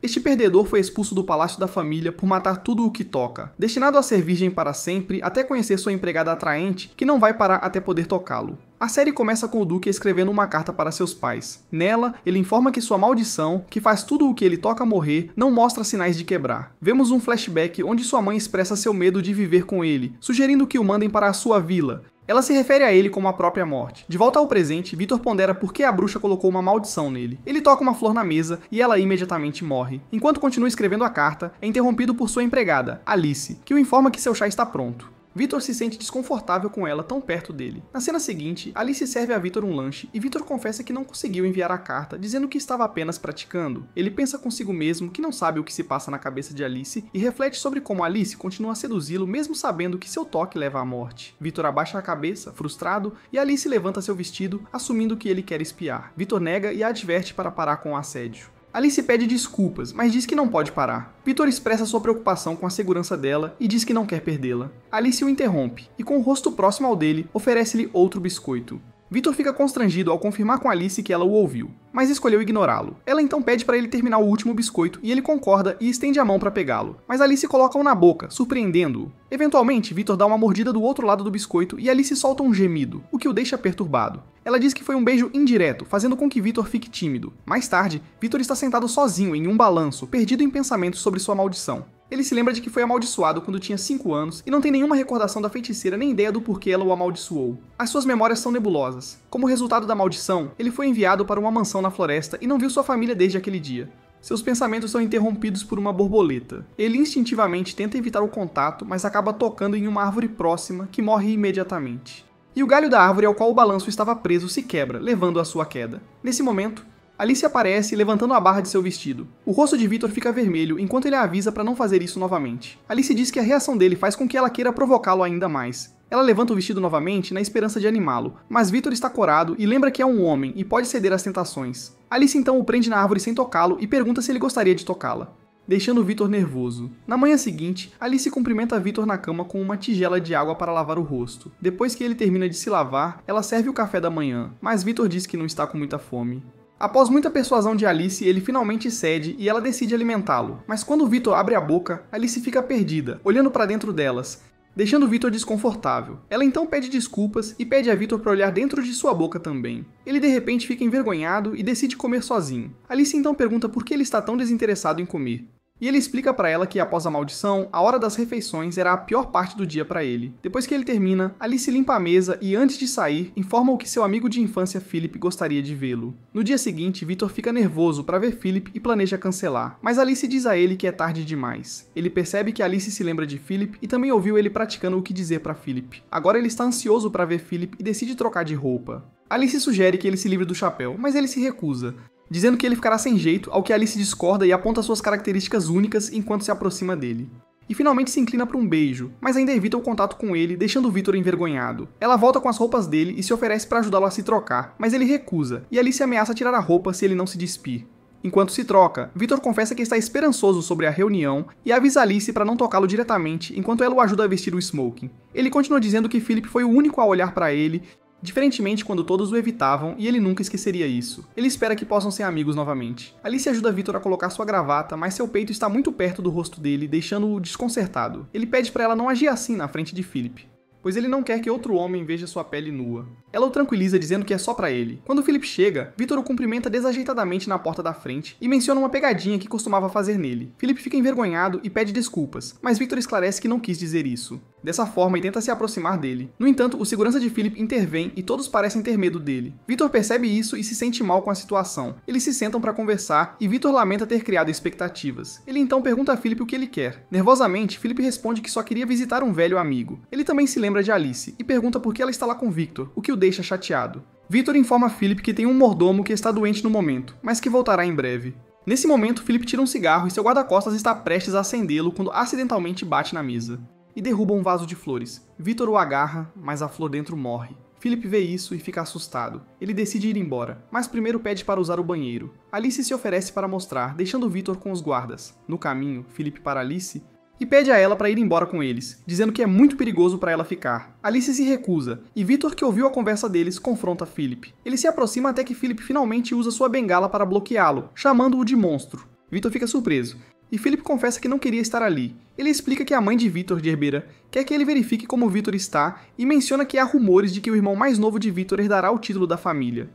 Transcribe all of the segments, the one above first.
Este perdedor foi expulso do palácio da família por matar tudo o que toca, destinado a ser virgem para sempre até conhecer sua empregada atraente, que não vai parar até poder tocá-lo. A série começa com o Duque escrevendo uma carta para seus pais. Nela, ele informa que sua maldição, que faz tudo o que ele toca morrer, não mostra sinais de quebrar. Vemos um flashback onde sua mãe expressa seu medo de viver com ele, sugerindo que o mandem para a sua vila. Ela se refere a ele como a própria morte. De volta ao presente, Victor pondera por que a bruxa colocou uma maldição nele. Ele toca uma flor na mesa e ela imediatamente morre. Enquanto continua escrevendo a carta, é interrompido por sua empregada, Alice, que o informa que seu chá está pronto. Victor se sente desconfortável com ela tão perto dele. Na cena seguinte, Alice serve a Victor um lanche e Victor confessa que não conseguiu enviar a carta, dizendo que estava apenas praticando. Ele pensa consigo mesmo que não sabe o que se passa na cabeça de Alice e reflete sobre como Alice continua a seduzi-lo mesmo sabendo que seu toque leva à morte. Victor abaixa a cabeça, frustrado, e Alice levanta seu vestido, assumindo que ele quer espiar. Victor nega e a adverte para parar com o assédio. Alice pede desculpas, mas diz que não pode parar. Victor expressa sua preocupação com a segurança dela e diz que não quer perdê-la. Alice o interrompe e, com o rosto próximo ao dele, oferece-lhe outro biscoito. Victor fica constrangido ao confirmar com Alice que ela o ouviu, mas escolheu ignorá-lo. Ela então pede para ele terminar o último biscoito e ele concorda e estende a mão para pegá-lo, mas Alice coloca-o na boca, surpreendendo-o. Eventualmente, Victor dá uma mordida do outro lado do biscoito e Alice solta um gemido, o que o deixa perturbado. Ela diz que foi um beijo indireto, fazendo com que Victor fique tímido. Mais tarde, Victor está sentado sozinho em um balanço, perdido em pensamentos sobre sua maldição. Ele se lembra de que foi amaldiçoado quando tinha 5 anos e não tem nenhuma recordação da feiticeira nem ideia do porquê ela o amaldiçoou. As suas memórias são nebulosas. Como resultado da maldição, ele foi enviado para uma mansão na floresta e não viu sua família desde aquele dia. Seus pensamentos são interrompidos por uma borboleta. Ele instintivamente tenta evitar o contato, mas acaba tocando em uma árvore próxima, que morre imediatamente. E o galho da árvore ao qual o balanço estava preso se quebra, levando à sua queda. Nesse momento, Alice aparece levantando a barra de seu vestido. O rosto de Victor fica vermelho enquanto ele a avisa para não fazer isso novamente. Alice diz que a reação dele faz com que ela queira provocá-lo ainda mais. Ela levanta o vestido novamente na esperança de animá-lo, mas Victor está corado e lembra que é um homem e pode ceder às tentações. Alice então o prende na árvore sem tocá-lo e pergunta se ele gostaria de tocá-la, deixando Victor nervoso. Na manhã seguinte, Alice cumprimenta Victor na cama com uma tigela de água para lavar o rosto. Depois que ele termina de se lavar, ela serve o café da manhã, mas Victor diz que não está com muita fome. Após muita persuasão de Alice, ele finalmente cede e ela decide alimentá-lo. Mas quando Victor abre a boca, Alice fica perdida, olhando para dentro delas, deixando Victor desconfortável. Ela então pede desculpas e pede a Victor para olhar dentro de sua boca também. Ele de repente fica envergonhado e decide comer sozinho. Alice então pergunta por que ele está tão desinteressado em comer. E ele explica para ela que após a maldição, a hora das refeições era a pior parte do dia para ele. Depois que ele termina, Alice limpa a mesa e antes de sair, informa-o que seu amigo de infância Philip gostaria de vê-lo. No dia seguinte, Victor fica nervoso para ver Philip e planeja cancelar, mas Alice diz a ele que é tarde demais. Ele percebe que Alice se lembra de Philip e também ouviu ele praticando o que dizer para Philip. Agora ele está ansioso para ver Philip e decide trocar de roupa. Alice sugere que ele se livre do chapéu, mas ele se recusa, dizendo que ele ficará sem jeito, ao que Alice discorda e aponta suas características únicas enquanto se aproxima dele. E finalmente se inclina para um beijo, mas ainda evita o contato com ele, deixando Victor envergonhado. Ela volta com as roupas dele e se oferece para ajudá-lo a se trocar, mas ele recusa, e Alice ameaça tirar a roupa se ele não se despir. Enquanto se troca, Victor confessa que está esperançoso sobre a reunião e avisa Alice para não tocá-lo diretamente enquanto ela o ajuda a vestir o smoking. Ele continua dizendo que Philip foi o único a olhar para ele, diferentemente quando todos o evitavam, e ele nunca esqueceria isso. Ele espera que possam ser amigos novamente. Alice ajuda Victor a colocar sua gravata, mas seu peito está muito perto do rosto dele, deixando-o desconcertado. Ele pede para ela não agir assim na frente de Philip, pois ele não quer que outro homem veja sua pele nua. Ela o tranquiliza dizendo que é só pra ele. Quando Philip chega, Victor o cumprimenta desajeitadamente na porta da frente e menciona uma pegadinha que costumava fazer nele. Philip fica envergonhado e pede desculpas, mas Victor esclarece que não quis dizer isso. Dessa forma, ele tenta se aproximar dele. No entanto, o segurança de Philip intervém e todos parecem ter medo dele. Victor percebe isso e se sente mal com a situação. Eles se sentam para conversar e Victor lamenta ter criado expectativas. Ele então pergunta a Philip o que ele quer. Nervosamente, Philip responde que só queria visitar um velho amigo. Ele também se lembra de Alice e pergunta por que ela está lá com Victor, o que o deixa chateado. Victor informa a Philip que tem um mordomo que está doente no momento, mas que voltará em breve. Nesse momento, Philip tira um cigarro e seu guarda-costas está prestes a acendê-lo quando acidentalmente bate na mesa e derruba um vaso de flores. Victor o agarra, mas a flor dentro morre. Philip vê isso e fica assustado. Ele decide ir embora, mas primeiro pede para usar o banheiro. Alice se oferece para mostrar, deixando Victor com os guardas. No caminho, Philip para Alice e pede a ela para ir embora com eles, dizendo que é muito perigoso para ela ficar. Alice se recusa, e Victor, que ouviu a conversa deles, confronta Philip. Ele se aproxima até que Philip finalmente usa sua bengala para bloqueá-lo, chamando-o de monstro. Victor fica surpreso, e Philip confessa que não queria estar ali. Ele explica que a mãe de Victor, Gerbera, quer que ele verifique como Victor está e menciona que há rumores de que o irmão mais novo de Victor herdará o título da família.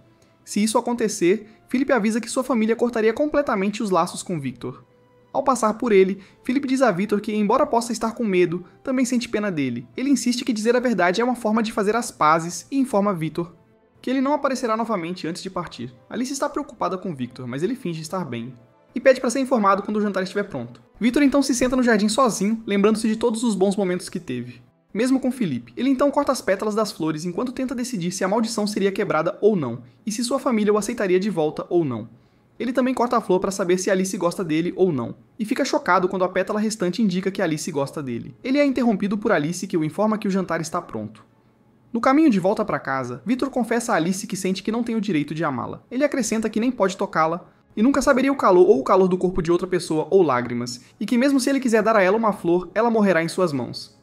Se isso acontecer, Philip avisa que sua família cortaria completamente os laços com Victor. Ao passar por ele, Philip diz a Victor que, embora possa estar com medo, também sente pena dele. Ele insiste que dizer a verdade é uma forma de fazer as pazes e informa Victor que ele não aparecerá novamente antes de partir. Alice está preocupada com Victor, mas ele finge estar bem. E pede para ser informado quando o jantar estiver pronto. Victor então se senta no jardim sozinho, lembrando-se de todos os bons momentos que teve. Mesmo com Philip, ele então corta as pétalas das flores enquanto tenta decidir se a maldição seria quebrada ou não, e se sua família o aceitaria de volta ou não. Ele também corta a flor para saber se Alice gosta dele ou não, e fica chocado quando a pétala restante indica que Alice gosta dele. Ele é interrompido por Alice, que o informa que o jantar está pronto. No caminho de volta para casa, Victor confessa a Alice que sente que não tem o direito de amá-la. Ele acrescenta que nem pode tocá-la, e nunca saberia o calor do corpo de outra pessoa ou lágrimas, e que mesmo se ele quiser dar a ela uma flor, ela morrerá em suas mãos.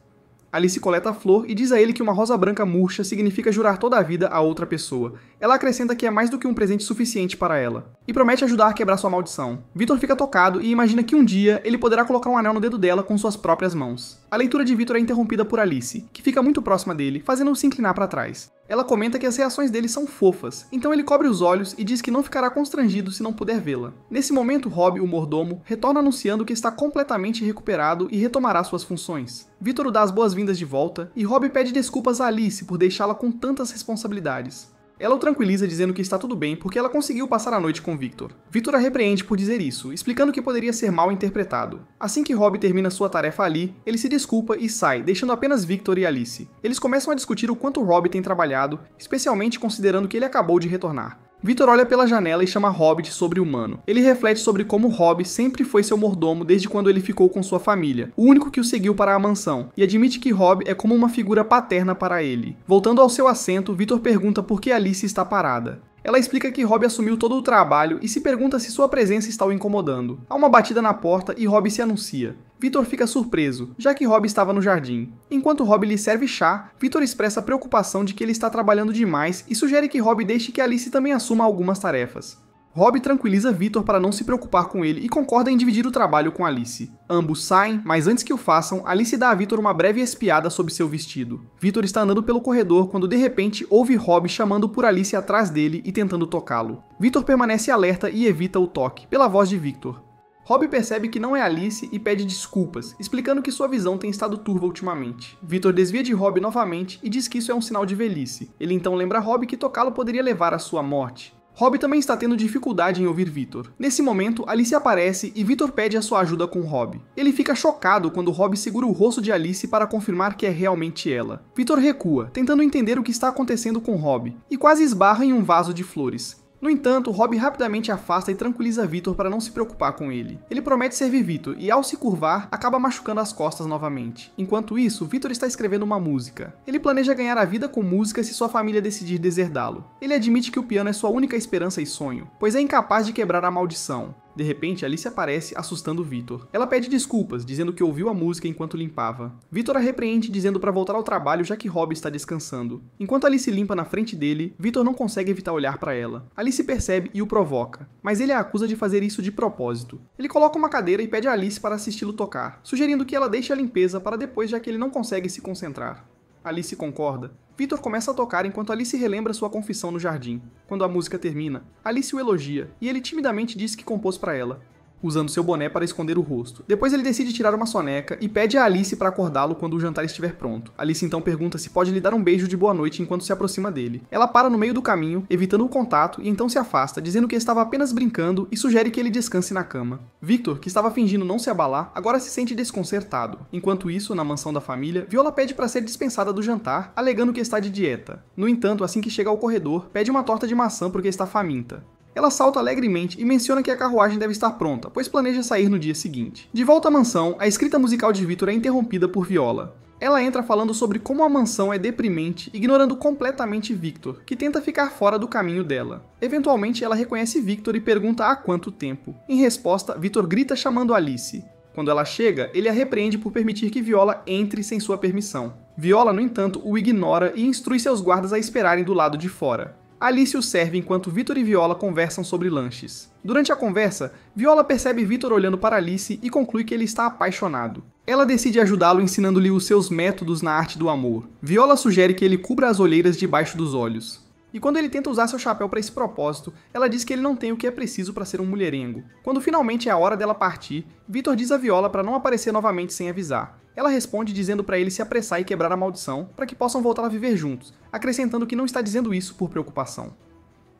Alice coleta a flor e diz a ele que uma rosa branca murcha significa jurar toda a vida a outra pessoa. Ela acrescenta que é mais do que um presente suficiente para ela, e promete ajudar a quebrar sua maldição. Victor fica tocado e imagina que um dia ele poderá colocar um anel no dedo dela com suas próprias mãos. A leitura de Victor é interrompida por Alice, que fica muito próxima dele, fazendo-o se inclinar para trás. Ela comenta que as reações dele são fofas, então ele cobre os olhos e diz que não ficará constrangido se não puder vê-la. Nesse momento, Rob, o mordomo, retorna anunciando que está completamente recuperado e retomará suas funções. Victor o dá as boas-vindas de volta, e Rob pede desculpas a Alice por deixá-la com tantas responsabilidades. Ela o tranquiliza dizendo que está tudo bem porque ela conseguiu passar a noite com Victor. Victor a repreende por dizer isso, explicando que poderia ser mal interpretado. Assim que Rob termina sua tarefa ali, ele se desculpa e sai, deixando apenas Victor e Alice. Eles começam a discutir o quanto Rob tem trabalhado, especialmente considerando que ele acabou de retornar. Victor olha pela janela e chama Rob de sobre-humano. Ele reflete sobre como Rob sempre foi seu mordomo desde quando ele ficou com sua família, o único que o seguiu para a mansão, e admite que Rob é como uma figura paterna para ele. Voltando ao seu assento, Victor pergunta por que Alice está parada. Ela explica que Rob assumiu todo o trabalho e se pergunta se sua presença está o incomodando. Há uma batida na porta e Rob se anuncia. Victor fica surpreso, já que Rob estava no jardim. Enquanto Rob lhe serve chá, Victor expressa a preocupação de que ele está trabalhando demais e sugere que Rob deixe que Alice também assuma algumas tarefas. Rob tranquiliza Victor para não se preocupar com ele e concorda em dividir o trabalho com Alice. Ambos saem, mas antes que o façam, Alice dá a Victor uma breve espiada sob seu vestido. Victor está andando pelo corredor quando de repente ouve Rob chamando por Alice atrás dele e tentando tocá-lo. Victor permanece alerta e evita o toque, pela voz de Victor. Rob percebe que não é Alice e pede desculpas, explicando que sua visão tem estado turva ultimamente. Victor desvia de Rob novamente e diz que isso é um sinal de velhice. Ele então lembra Rob que tocá-lo poderia levar à sua morte. Rob também está tendo dificuldade em ouvir Victor. Nesse momento, Alice aparece e Victor pede a sua ajuda com Rob. Ele fica chocado quando Rob segura o rosto de Alice para confirmar que é realmente ela. Victor recua, tentando entender o que está acontecendo com Rob, e quase esbarra em um vaso de flores. No entanto, Rob rapidamente afasta e tranquiliza Victor para não se preocupar com ele. Ele promete servir Victor e, ao se curvar, acaba machucando as costas novamente. Enquanto isso, Victor está escrevendo uma música. Ele planeja ganhar a vida com música se sua família decidir deserdá-lo. Ele admite que o piano é sua única esperança e sonho, pois é incapaz de quebrar a maldição. De repente, Alice aparece, assustando Victor. Ela pede desculpas, dizendo que ouviu a música enquanto limpava. Victor a repreende, dizendo para voltar ao trabalho já que Rob está descansando. Enquanto Alice limpa na frente dele, Victor não consegue evitar olhar para ela. Alice percebe e o provoca, mas ele a acusa de fazer isso de propósito. Ele coloca uma cadeira e pede a Alice para assisti-lo tocar, sugerindo que ela deixe a limpeza para depois, já que ele não consegue se concentrar. Alice concorda. Victor começa a tocar enquanto Alice relembra sua confissão no jardim. Quando a música termina, Alice o elogia e ele timidamente diz que compôs para ela, usando seu boné para esconder o rosto. Depois ele decide tirar uma soneca e pede a Alice para acordá-lo quando o jantar estiver pronto. Alice então pergunta se pode lhe dar um beijo de boa noite enquanto se aproxima dele. Ela para no meio do caminho, evitando o contato, e então se afasta, dizendo que estava apenas brincando e sugere que ele descanse na cama. Victor, que estava fingindo não se abalar, agora se sente desconcertado. Enquanto isso, na mansão da família, Viola pede para ser dispensada do jantar, alegando que está de dieta. No entanto, assim que chega ao corredor, pede uma torta de maçã porque está faminta. Ela salta alegremente e menciona que a carruagem deve estar pronta, pois planeja sair no dia seguinte. De volta à mansão, a escrita musical de Victor é interrompida por Viola. Ela entra falando sobre como a mansão é deprimente, ignorando completamente Victor, que tenta ficar fora do caminho dela. Eventualmente, ela reconhece Victor e pergunta há quanto tempo. Em resposta, Victor grita chamando Alice. Quando ela chega, ele a repreende por permitir que Viola entre sem sua permissão. Viola, no entanto, o ignora e instrui seus guardas a esperarem do lado de fora. Alice o serve enquanto Victor e Viola conversam sobre lanches. Durante a conversa, Viola percebe Victor olhando para Alice e conclui que ele está apaixonado. Ela decide ajudá-lo ensinando-lhe os seus métodos na arte do amor. Viola sugere que ele cubra as olheiras debaixo dos olhos. E quando ele tenta usar seu chapéu para esse propósito, ela diz que ele não tem o que é preciso para ser um mulherengo. Quando finalmente é a hora dela partir, Victor diz a Viola para não aparecer novamente sem avisar. Ela responde dizendo para ele se apressar e quebrar a maldição, para que possam voltar a viver juntos, acrescentando que não está dizendo isso por preocupação.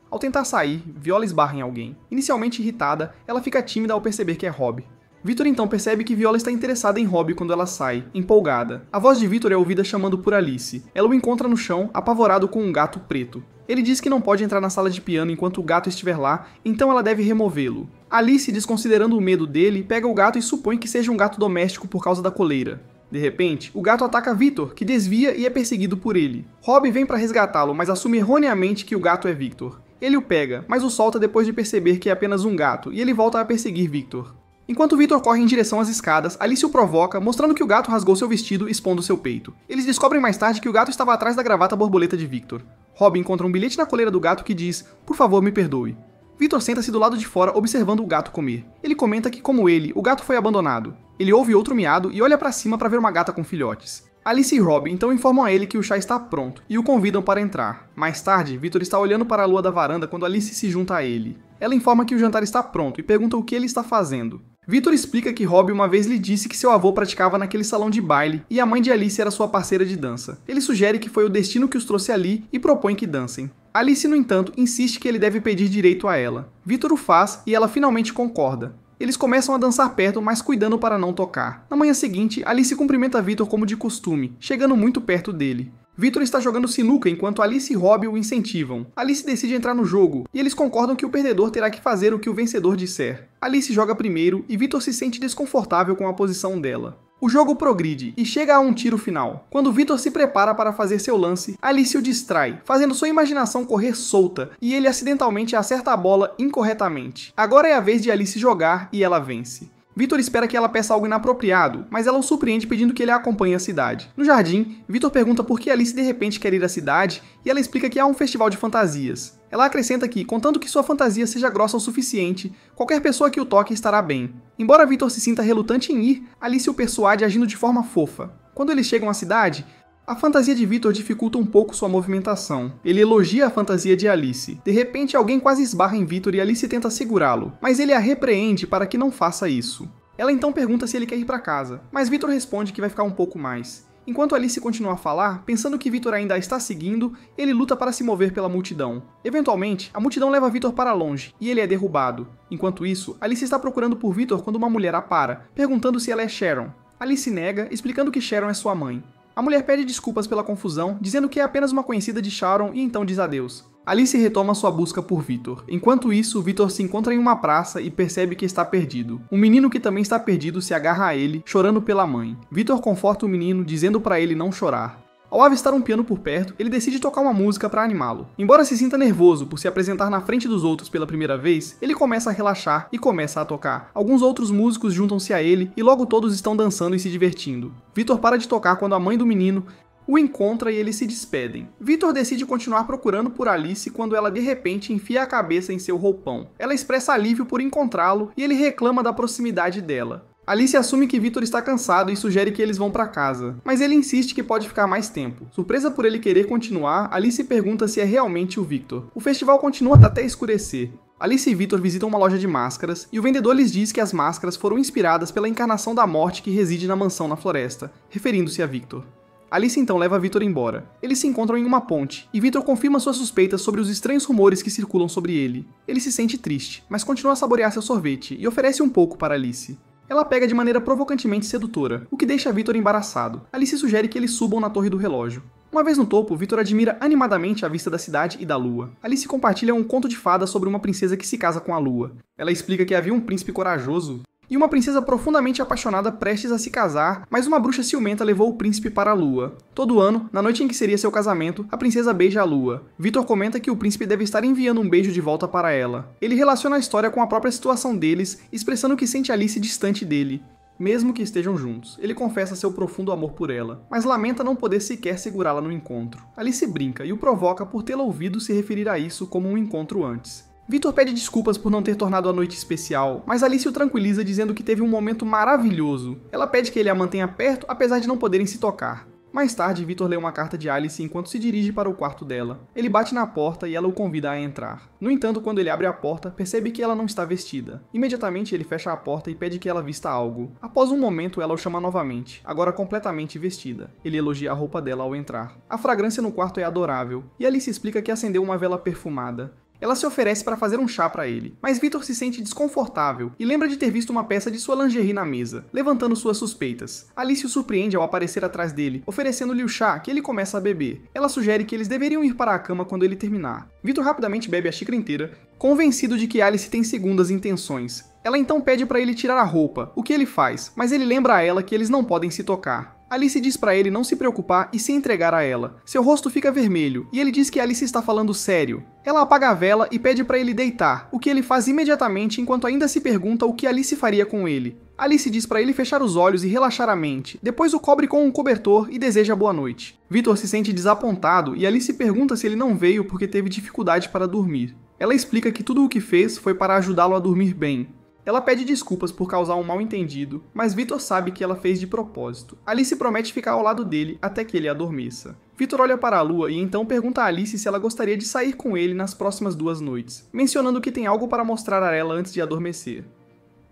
Ao tentar sair, Viola esbarra em alguém. Inicialmente irritada, ela fica tímida ao perceber que é Rob. Victor então percebe que Viola está interessada em Rob quando ela sai, empolgada. A voz de Victor é ouvida chamando por Alice. Ela o encontra no chão, apavorado com um gato preto. Ele diz que não pode entrar na sala de piano enquanto o gato estiver lá, então ela deve removê-lo. Alice, desconsiderando o medo dele, pega o gato e supõe que seja um gato doméstico por causa da coleira. De repente, o gato ataca Victor, que desvia e é perseguido por ele. Rob vem para resgatá-lo, mas assume erroneamente que o gato é Victor. Ele o pega, mas o solta depois de perceber que é apenas um gato, e ele volta a perseguir Victor. Enquanto Victor corre em direção às escadas, Alice o provoca, mostrando que o gato rasgou seu vestido, expondo seu peito. Eles descobrem mais tarde que o gato estava atrás da gravata borboleta de Victor. Rob encontra um bilhete na coleira do gato que diz: "Por favor, me perdoe." Victor senta-se do lado de fora observando o gato comer. Ele comenta que, como ele, o gato foi abandonado. Ele ouve outro miado e olha para cima para ver uma gata com filhotes. Alice e Rob então informam a ele que o chá está pronto e o convidam para entrar. Mais tarde, Victor está olhando para a lua da varanda quando Alice se junta a ele. Ela informa que o jantar está pronto e pergunta o que ele está fazendo. Victor explica que Rob uma vez lhe disse que seu avô praticava naquele salão de baile e a mãe de Alice era sua parceira de dança. Ele sugere que foi o destino que os trouxe ali e propõe que dancem. Alice, no entanto, insiste que ele deve pedir direito a ela. Victor o faz e ela finalmente concorda. Eles começam a dançar perto, mas cuidando para não tocar. Na manhã seguinte, Alice cumprimenta Victor como de costume, chegando muito perto dele. Victor está jogando sinuca enquanto Alice e Rob o incentivam. Alice decide entrar no jogo, e eles concordam que o perdedor terá que fazer o que o vencedor disser. Alice joga primeiro, e Victor se sente desconfortável com a posição dela. O jogo progride, e chega a um tiro final. Quando Victor se prepara para fazer seu lance, Alice o distrai, fazendo sua imaginação correr solta, e ele acidentalmente acerta a bola incorretamente. Agora é a vez de Alice jogar, e ela vence. Victor espera que ela peça algo inapropriado, mas ela o surpreende pedindo que ele a acompanhe à cidade. No jardim, Victor pergunta por que Alice de repente quer ir à cidade, e ela explica que há um festival de fantasias. Ela acrescenta que, contanto que sua fantasia seja grossa o suficiente, qualquer pessoa que o toque estará bem. Embora Victor se sinta relutante em ir, Alice o persuade agindo de forma fofa. Quando eles chegam à cidade, a fantasia de Victor dificulta um pouco sua movimentação. Ele elogia a fantasia de Alice. De repente, alguém quase esbarra em Victor e Alice tenta segurá-lo, mas ele a repreende para que não faça isso. Ela então pergunta se ele quer ir para casa, mas Victor responde que vai ficar um pouco mais. Enquanto Alice continua a falar, pensando que Victor ainda a está seguindo, ele luta para se mover pela multidão. Eventualmente, a multidão leva Victor para longe, e ele é derrubado. Enquanto isso, Alice está procurando por Victor quando uma mulher a para, perguntando se ela é Sharon. Alice nega, explicando que Sharon é sua mãe. A mulher pede desculpas pela confusão, dizendo que é apenas uma conhecida de Sharon e então diz adeus. Alice retoma sua busca por Victor. Enquanto isso, Victor se encontra em uma praça e percebe que está perdido. Um menino que também está perdido se agarra a ele, chorando pela mãe. Victor conforta o menino, dizendo para ele não chorar. Ao avistar um piano por perto, ele decide tocar uma música para animá-lo. Embora se sinta nervoso por se apresentar na frente dos outros pela primeira vez, ele começa a relaxar e começa a tocar. Alguns outros músicos juntam-se a ele e logo todos estão dançando e se divertindo. Victor para de tocar quando a mãe do menino o encontra e eles se despedem. Victor decide continuar procurando por Alice quando ela de repente enfia a cabeça em seu roupão. Ela expressa alívio por encontrá-lo e ele reclama da proximidade dela. Alice assume que Victor está cansado e sugere que eles vão para casa, mas ele insiste que pode ficar mais tempo. Surpresa por ele querer continuar, Alice pergunta se é realmente o Victor. O festival continua até escurecer. Alice e Victor visitam uma loja de máscaras e o vendedor lhes diz que as máscaras foram inspiradas pela encarnação da morte que reside na mansão na floresta, referindo-se a Victor. Alice então leva Victor embora. Eles se encontram em uma ponte, e Victor confirma suas suspeitas sobre os estranhos rumores que circulam sobre ele. Ele se sente triste, mas continua a saborear seu sorvete e oferece um pouco para Alice. Ela pega de maneira provocantemente sedutora, o que deixa Victor embaraçado. Alice sugere que eles subam na torre do relógio. Uma vez no topo, Victor admira animadamente a vista da cidade e da lua. Alice compartilha um conto de fadas sobre uma princesa que se casa com a lua. Ela explica que havia um príncipe corajoso e uma princesa profundamente apaixonada prestes a se casar, mas uma bruxa ciumenta levou o príncipe para a lua. Todo ano, na noite em que seria seu casamento, a princesa beija a lua. Victor comenta que o príncipe deve estar enviando um beijo de volta para ela. Ele relaciona a história com a própria situação deles, expressando que sente Alice distante dele. mesmo que estejam juntos. Ele confessa seu profundo amor por ela, mas lamenta não poder sequer segurá-la no encontro. Alice brinca e o provoca por tê-la ouvido se referir a isso como um encontro antes. Victor pede desculpas por não ter tornado a noite especial, mas Alice o tranquiliza dizendo que teve um momento maravilhoso. Ela pede que ele a mantenha perto, apesar de não poderem se tocar. Mais tarde, Victor lê uma carta de Alice enquanto se dirige para o quarto dela. Ele bate na porta e ela o convida a entrar. No entanto, quando ele abre a porta, percebe que ela não está vestida. Imediatamente, ele fecha a porta e pede que ela vista algo. Após um momento, ela o chama novamente, agora completamente vestida. Ele elogia a roupa dela ao entrar. A fragrância no quarto é adorável, e Alice explica que acendeu uma vela perfumada. Ela se oferece para fazer um chá para ele, mas Victor se sente desconfortável e lembra de ter visto uma peça de sua lingerie na mesa, levantando suas suspeitas. Alice o surpreende ao aparecer atrás dele, oferecendo-lhe o chá que ele começa a beber. Ela sugere que eles deveriam ir para a cama quando ele terminar. Victor rapidamente bebe a xícara inteira, convencido de que Alice tem segundas intenções. Ela então pede para ele tirar a roupa, o que ele faz, mas ele lembra a ela que eles não podem se tocar. Alice diz para ele não se preocupar e se entregar a ela. Seu rosto fica vermelho e ele diz que Alice está falando sério. Ela apaga a vela e pede para ele deitar, o que ele faz imediatamente enquanto ainda se pergunta o que Alice faria com ele. Alice diz para ele fechar os olhos e relaxar a mente, depois o cobre com um cobertor e deseja boa noite. Victor se sente desapontado e Alice pergunta se ele não veio porque teve dificuldade para dormir. Ela explica que tudo o que fez foi para ajudá-lo a dormir bem. Ela pede desculpas por causar um mal-entendido, mas Victor sabe que ela fez de propósito. Alice promete ficar ao lado dele até que ele adormeça. Victor olha para a lua e então pergunta a Alice se ela gostaria de sair com ele nas próximas 2 noites, mencionando que tem algo para mostrar a ela antes de adormecer.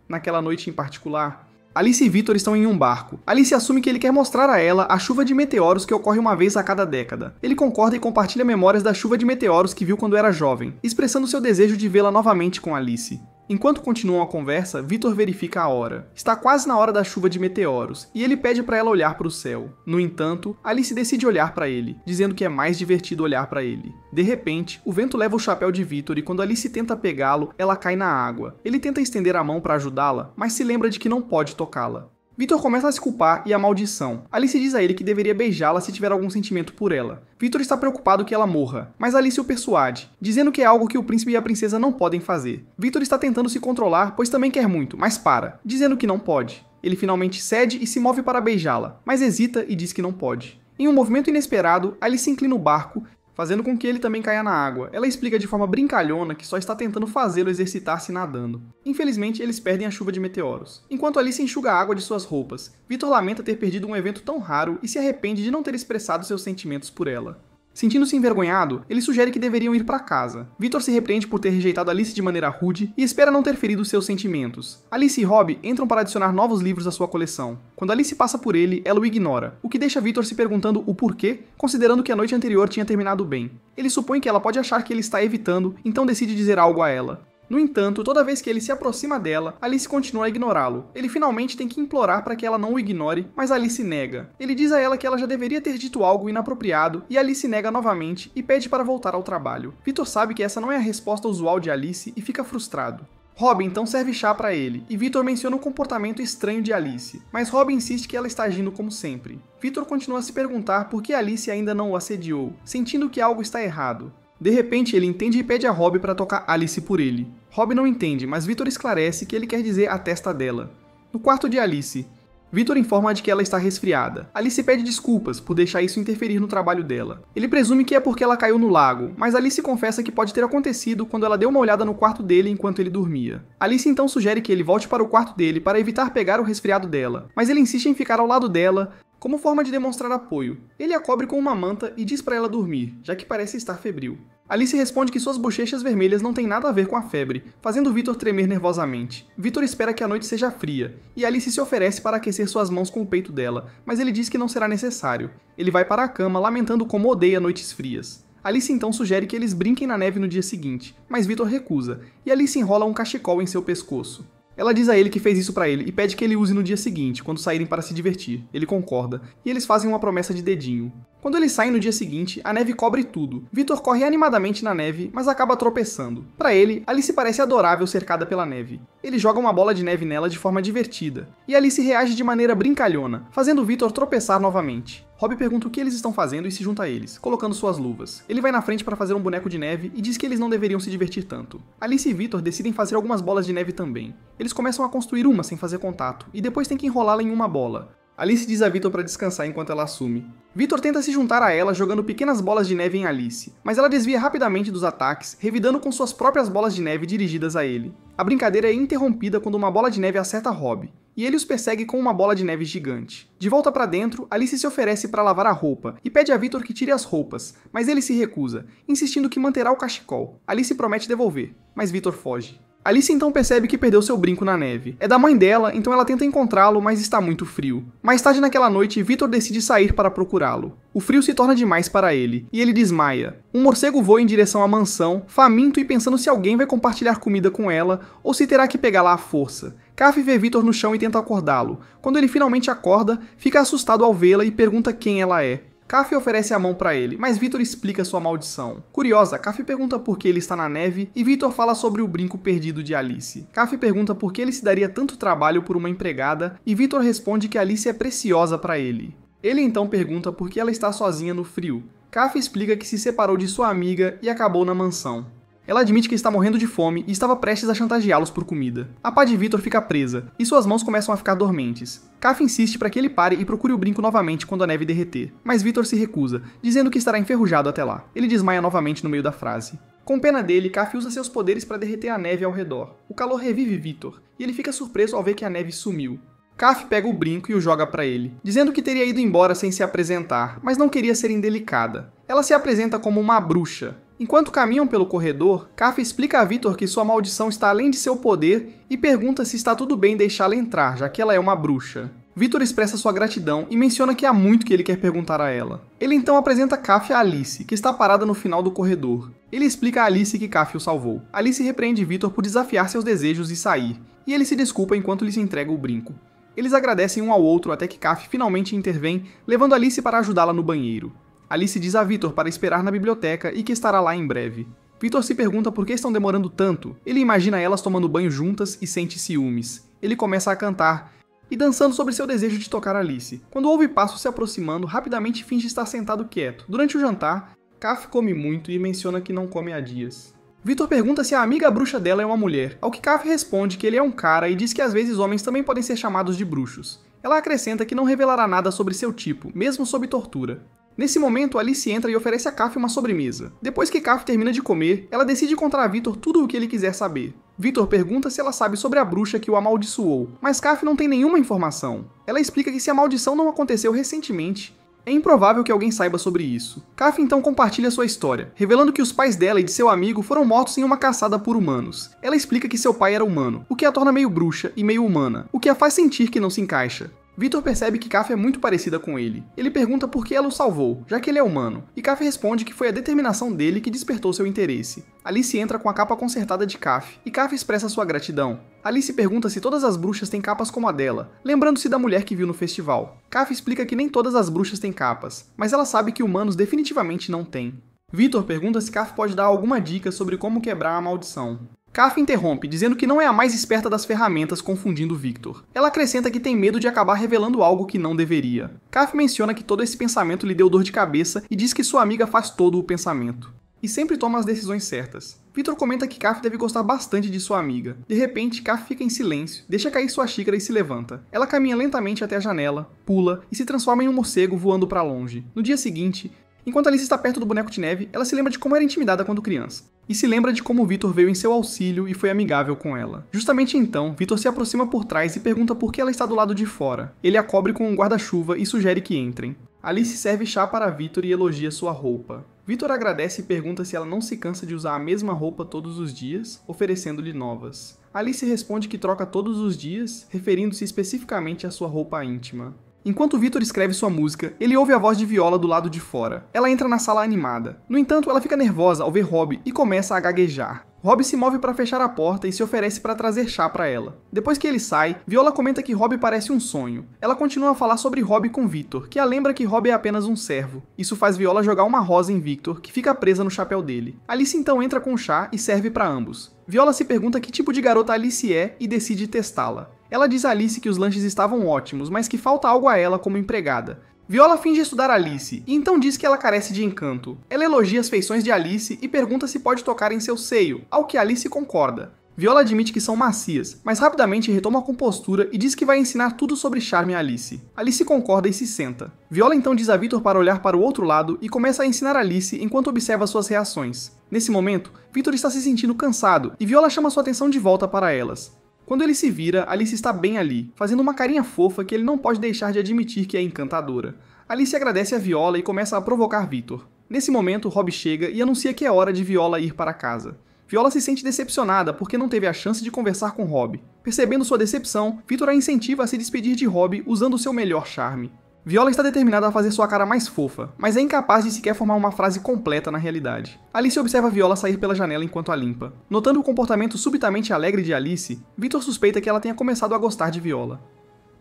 Naquela noite em particular, Alice e Victor estão em um barco. Alice assume que ele quer mostrar a ela a chuva de meteoros que ocorre uma vez a cada década. Ele concorda e compartilha memórias da chuva de meteoros que viu quando era jovem, expressando seu desejo de vê-la novamente com Alice. Enquanto continuam a conversa, Victor verifica a hora. Está quase na hora da chuva de meteoros, e ele pede para ela olhar para o céu. No entanto, Alice decide olhar para ele, dizendo que é mais divertido olhar para ele. De repente, o vento leva o chapéu de Victor e quando Alice tenta pegá-lo, ela cai na água. Ele tenta estender a mão para ajudá-la, mas se lembra de que não pode tocá-la. Victor começa a se culpar e a maldição. Alice diz a ele que deveria beijá-la se tiver algum sentimento por ela. Victor está preocupado que ela morra, mas Alice o persuade, dizendo que é algo que o príncipe e a princesa não podem fazer. Victor está tentando se controlar, pois também quer muito, mas para, dizendo que não pode. Ele finalmente cede e se move para beijá-la, mas hesita e diz que não pode. Em um movimento inesperado, Alice inclina o barco, fazendo com que ele também caia na água. Ela explica de forma brincalhona que só está tentando fazê-lo exercitar-se nadando. Infelizmente, eles perdem a chuva de meteoros. Enquanto Alice enxuga a água de suas roupas, Victor lamenta ter perdido um evento tão raro e se arrepende de não ter expressado seus sentimentos por ela. Sentindo-se envergonhado, ele sugere que deveriam ir para casa. Victor se repreende por ter rejeitado Alice de maneira rude e espera não ter ferido seus sentimentos. Alice e Rob entram para adicionar novos livros à sua coleção. Quando Alice passa por ele, ela o ignora, o que deixa Victor se perguntando o porquê, considerando que a noite anterior tinha terminado bem. Ele supõe que ela pode achar que ele está evitando, então decide dizer algo a ela. No entanto, toda vez que ele se aproxima dela, Alice continua a ignorá-lo. Ele finalmente tem que implorar para que ela não o ignore, mas Alice nega. Ele diz a ela que ela já deveria ter dito algo inapropriado, e Alice nega novamente e pede para voltar ao trabalho. Victor sabe que essa não é a resposta usual de Alice e fica frustrado. Rob então serve chá para ele, e Victor menciona o comportamento estranho de Alice, mas Rob insiste que ela está agindo como sempre. Victor continua a se perguntar por que Alice ainda não o assediou, sentindo que algo está errado. De repente, ele entende e pede a Rob para tocar Alice por ele. Rob não entende, mas Victor esclarece que ele quer dizer a testa dela. No quarto de Alice, Victor informa de que ela está resfriada. Alice pede desculpas por deixar isso interferir no trabalho dela. Ele presume que é porque ela caiu no lago, mas Alice confessa que pode ter acontecido quando ela deu uma olhada no quarto dele enquanto ele dormia. Alice então sugere que ele volte para o quarto dele para evitar pegar o resfriado dela, mas ele insiste em ficar ao lado dela como forma de demonstrar apoio. Ele a cobre com uma manta e diz para ela dormir, já que parece estar febril. Alice responde que suas bochechas vermelhas não têm nada a ver com a febre, fazendo Victor tremer nervosamente. Victor espera que a noite seja fria, e Alice se oferece para aquecer suas mãos com o peito dela, mas ele diz que não será necessário. Ele vai para a cama, lamentando como odeia noites frias. Alice então sugere que eles brinquem na neve no dia seguinte, mas Victor recusa, e Alice enrola um cachecol em seu pescoço. Ela diz a ele que fez isso pra ele e pede que ele use no dia seguinte, quando saírem para se divertir. Ele concorda, e eles fazem uma promessa de dedinho. Quando eles saem no dia seguinte, a neve cobre tudo. Victor corre animadamente na neve, mas acaba tropeçando. Pra ele, Alice parece adorável cercada pela neve. Ele joga uma bola de neve nela de forma divertida, e Alice reage de maneira brincalhona, fazendo Victor tropeçar novamente. Robbie pergunta o que eles estão fazendo e se junta a eles, colocando suas luvas. Ele vai na frente para fazer um boneco de neve e diz que eles não deveriam se divertir tanto. Alice e Victor decidem fazer algumas bolas de neve também. Eles começam a construir uma sem fazer contato, e depois tem que enrolá-la em uma bola. Alice diz a Victor para descansar enquanto ela assume. Victor tenta se juntar a ela jogando pequenas bolas de neve em Alice, mas ela desvia rapidamente dos ataques, revidando com suas próprias bolas de neve dirigidas a ele. A brincadeira é interrompida quando uma bola de neve acerta Robbie, e ele os persegue com uma bola de neve gigante. De volta para dentro, Alice se oferece para lavar a roupa e pede a Victor que tire as roupas, mas ele se recusa, insistindo que manterá o cachecol. Alice promete devolver, mas Victor foge. Alice então percebe que perdeu seu brinco na neve. É da mãe dela, então ela tenta encontrá-lo, mas está muito frio. Mais tarde naquela noite, Victor decide sair para procurá-lo. O frio se torna demais para ele, e ele desmaia. Um morcego voa em direção à mansão, faminto e pensando se alguém vai compartilhar comida com ela, ou se terá que pegá-la à força. Kaf vê Victor no chão e tenta acordá-lo. Quando ele finalmente acorda, fica assustado ao vê-la e pergunta quem ela é. Kaf oferece a mão para ele, mas Victor explica sua maldição. Curiosa, Kaf pergunta por que ele está na neve e Victor fala sobre o brinco perdido de Alice. Kaf pergunta por que ele se daria tanto trabalho por uma empregada e Victor responde que Alice é preciosa para ele. Ele então pergunta por que ela está sozinha no frio. Kaf explica que se separou de sua amiga e acabou na mansão. Ela admite que está morrendo de fome e estava prestes a chantageá-los por comida. A pá de Victor fica presa, e suas mãos começam a ficar dormentes. Kaf insiste para que ele pare e procure o brinco novamente quando a neve derreter, mas Victor se recusa, dizendo que estará enferrujado até lá. Ele desmaia novamente no meio da frase. Com pena dele, Kaf usa seus poderes para derreter a neve ao redor. O calor revive Victor, e ele fica surpreso ao ver que a neve sumiu. Kaf pega o brinco e o joga para ele, dizendo que teria ido embora sem se apresentar, mas não queria ser indelicada. Ela se apresenta como uma bruxa. Enquanto caminham pelo corredor, Kaf explica a Victor que sua maldição está além de seu poder e pergunta se está tudo bem deixá-la entrar, já que ela é uma bruxa. Victor expressa sua gratidão e menciona que há muito que ele quer perguntar a ela. Ele então apresenta Kaf a Alice, que está parada no final do corredor. Ele explica a Alice que Kaf o salvou. Alice repreende Victor por desafiar seus desejos e sair, e ele se desculpa enquanto lhe se entrega o brinco. Eles agradecem um ao outro até que Kaf finalmente intervém, levando Alice para ajudá-la no banheiro. Alice diz a Victor para esperar na biblioteca e que estará lá em breve. Victor se pergunta por que estão demorando tanto. Ele imagina elas tomando banho juntas e sente ciúmes. Ele começa a cantar e dançando sobre seu desejo de tocar Alice. Quando ouve passos se aproximando, rapidamente finge estar sentado quieto. Durante o jantar, Kaf come muito e menciona que não come há dias. Victor pergunta se a amiga bruxa dela é uma mulher, ao que Kaf responde que ele é um cara e diz que às vezes homens também podem ser chamados de bruxos. Ela acrescenta que não revelará nada sobre seu tipo, mesmo sob tortura. Nesse momento, Alice entra e oferece a Kaf uma sobremesa. Depois que Kaf termina de comer, ela decide contar a Victor tudo o que ele quiser saber. Victor pergunta se ela sabe sobre a bruxa que o amaldiçoou, mas Kaf não tem nenhuma informação. Ela explica que se a maldição não aconteceu recentemente, é improvável que alguém saiba sobre isso. Kaf então compartilha sua história, revelando que os pais dela e de seu amigo foram mortos em uma caçada por humanos. Ela explica que seu pai era humano, o que a torna meio bruxa e meio humana, o que a faz sentir que não se encaixa. Victor percebe que Kaf é muito parecida com ele. Ele pergunta por que ela o salvou, já que ele é humano, e Kaf responde que foi a determinação dele que despertou seu interesse. Alice entra com a capa consertada de Kaf, e Kaf expressa sua gratidão. Alice pergunta se todas as bruxas têm capas como a dela, lembrando-se da mulher que viu no festival. Kaf explica que nem todas as bruxas têm capas, mas ela sabe que humanos definitivamente não têm. Victor pergunta se Kaf pode dar alguma dica sobre como quebrar a maldição. Kaf interrompe, dizendo que não é a mais esperta das ferramentas, confundindo Victor. Ela acrescenta que tem medo de acabar revelando algo que não deveria. Kaf menciona que todo esse pensamento lhe deu dor de cabeça e diz que sua amiga faz todo o pensamento. E sempre toma as decisões certas. Victor comenta que Kaf deve gostar bastante de sua amiga. De repente, Kaf fica em silêncio, deixa cair sua xícara e se levanta. Ela caminha lentamente até a janela, pula e se transforma em um morcego voando para longe. No dia seguinte, enquanto Alice está perto do boneco de neve, ela se lembra de como era intimidada quando criança. E se lembra de como Victor veio em seu auxílio e foi amigável com ela. Justamente então, Victor se aproxima por trás e pergunta por que ela está do lado de fora. Ele a cobre com um guarda-chuva e sugere que entrem. Alice serve chá para Victor e elogia sua roupa. Victor agradece e pergunta se ela não se cansa de usar a mesma roupa todos os dias, oferecendo-lhe novas. Alice responde que troca todos os dias, referindo-se especificamente à sua roupa íntima. Enquanto Victor escreve sua música, ele ouve a voz de Viola do lado de fora. Ela entra na sala animada. No entanto, ela fica nervosa ao ver Robbie e começa a gaguejar. Robbie se move para fechar a porta e se oferece para trazer chá para ela. Depois que ele sai, Viola comenta que Robbie parece um sonho. Ela continua a falar sobre Robbie com Victor, que a lembra que Robbie é apenas um servo. Isso faz Viola jogar uma rosa em Victor, que fica presa no chapéu dele. Alice então entra com chá e serve para ambos. Viola se pergunta que tipo de garota Alice é e decide testá-la. Ela diz a Alice que os lanches estavam ótimos, mas que falta algo a ela como empregada. Viola finge estudar Alice, e então diz que ela carece de encanto. Ela elogia as feições de Alice e pergunta se pode tocar em seu seio, ao que Alice concorda. Viola admite que são macias, mas rapidamente retoma a compostura e diz que vai ensinar tudo sobre charme a Alice. Alice concorda e se senta. Viola então diz a Victor para olhar para o outro lado e começa a ensinar Alice enquanto observa suas reações. Nesse momento, Victor está se sentindo cansado e Viola chama sua atenção de volta para elas. Quando ele se vira, Alice está bem ali, fazendo uma carinha fofa que ele não pode deixar de admitir que é encantadora. Alice agradece a Viola e começa a provocar Victor. Nesse momento, Rob chega e anuncia que é hora de Viola ir para casa. Viola se sente decepcionada porque não teve a chance de conversar com Rob. Percebendo sua decepção, Victor a incentiva a se despedir de Rob usando seu melhor charme. Viola está determinada a fazer sua cara mais fofa, mas é incapaz de sequer formar uma frase completa na realidade. Alice observa Viola sair pela janela enquanto a limpa. Notando o comportamento subitamente alegre de Alice, Victor suspeita que ela tenha começado a gostar de Viola.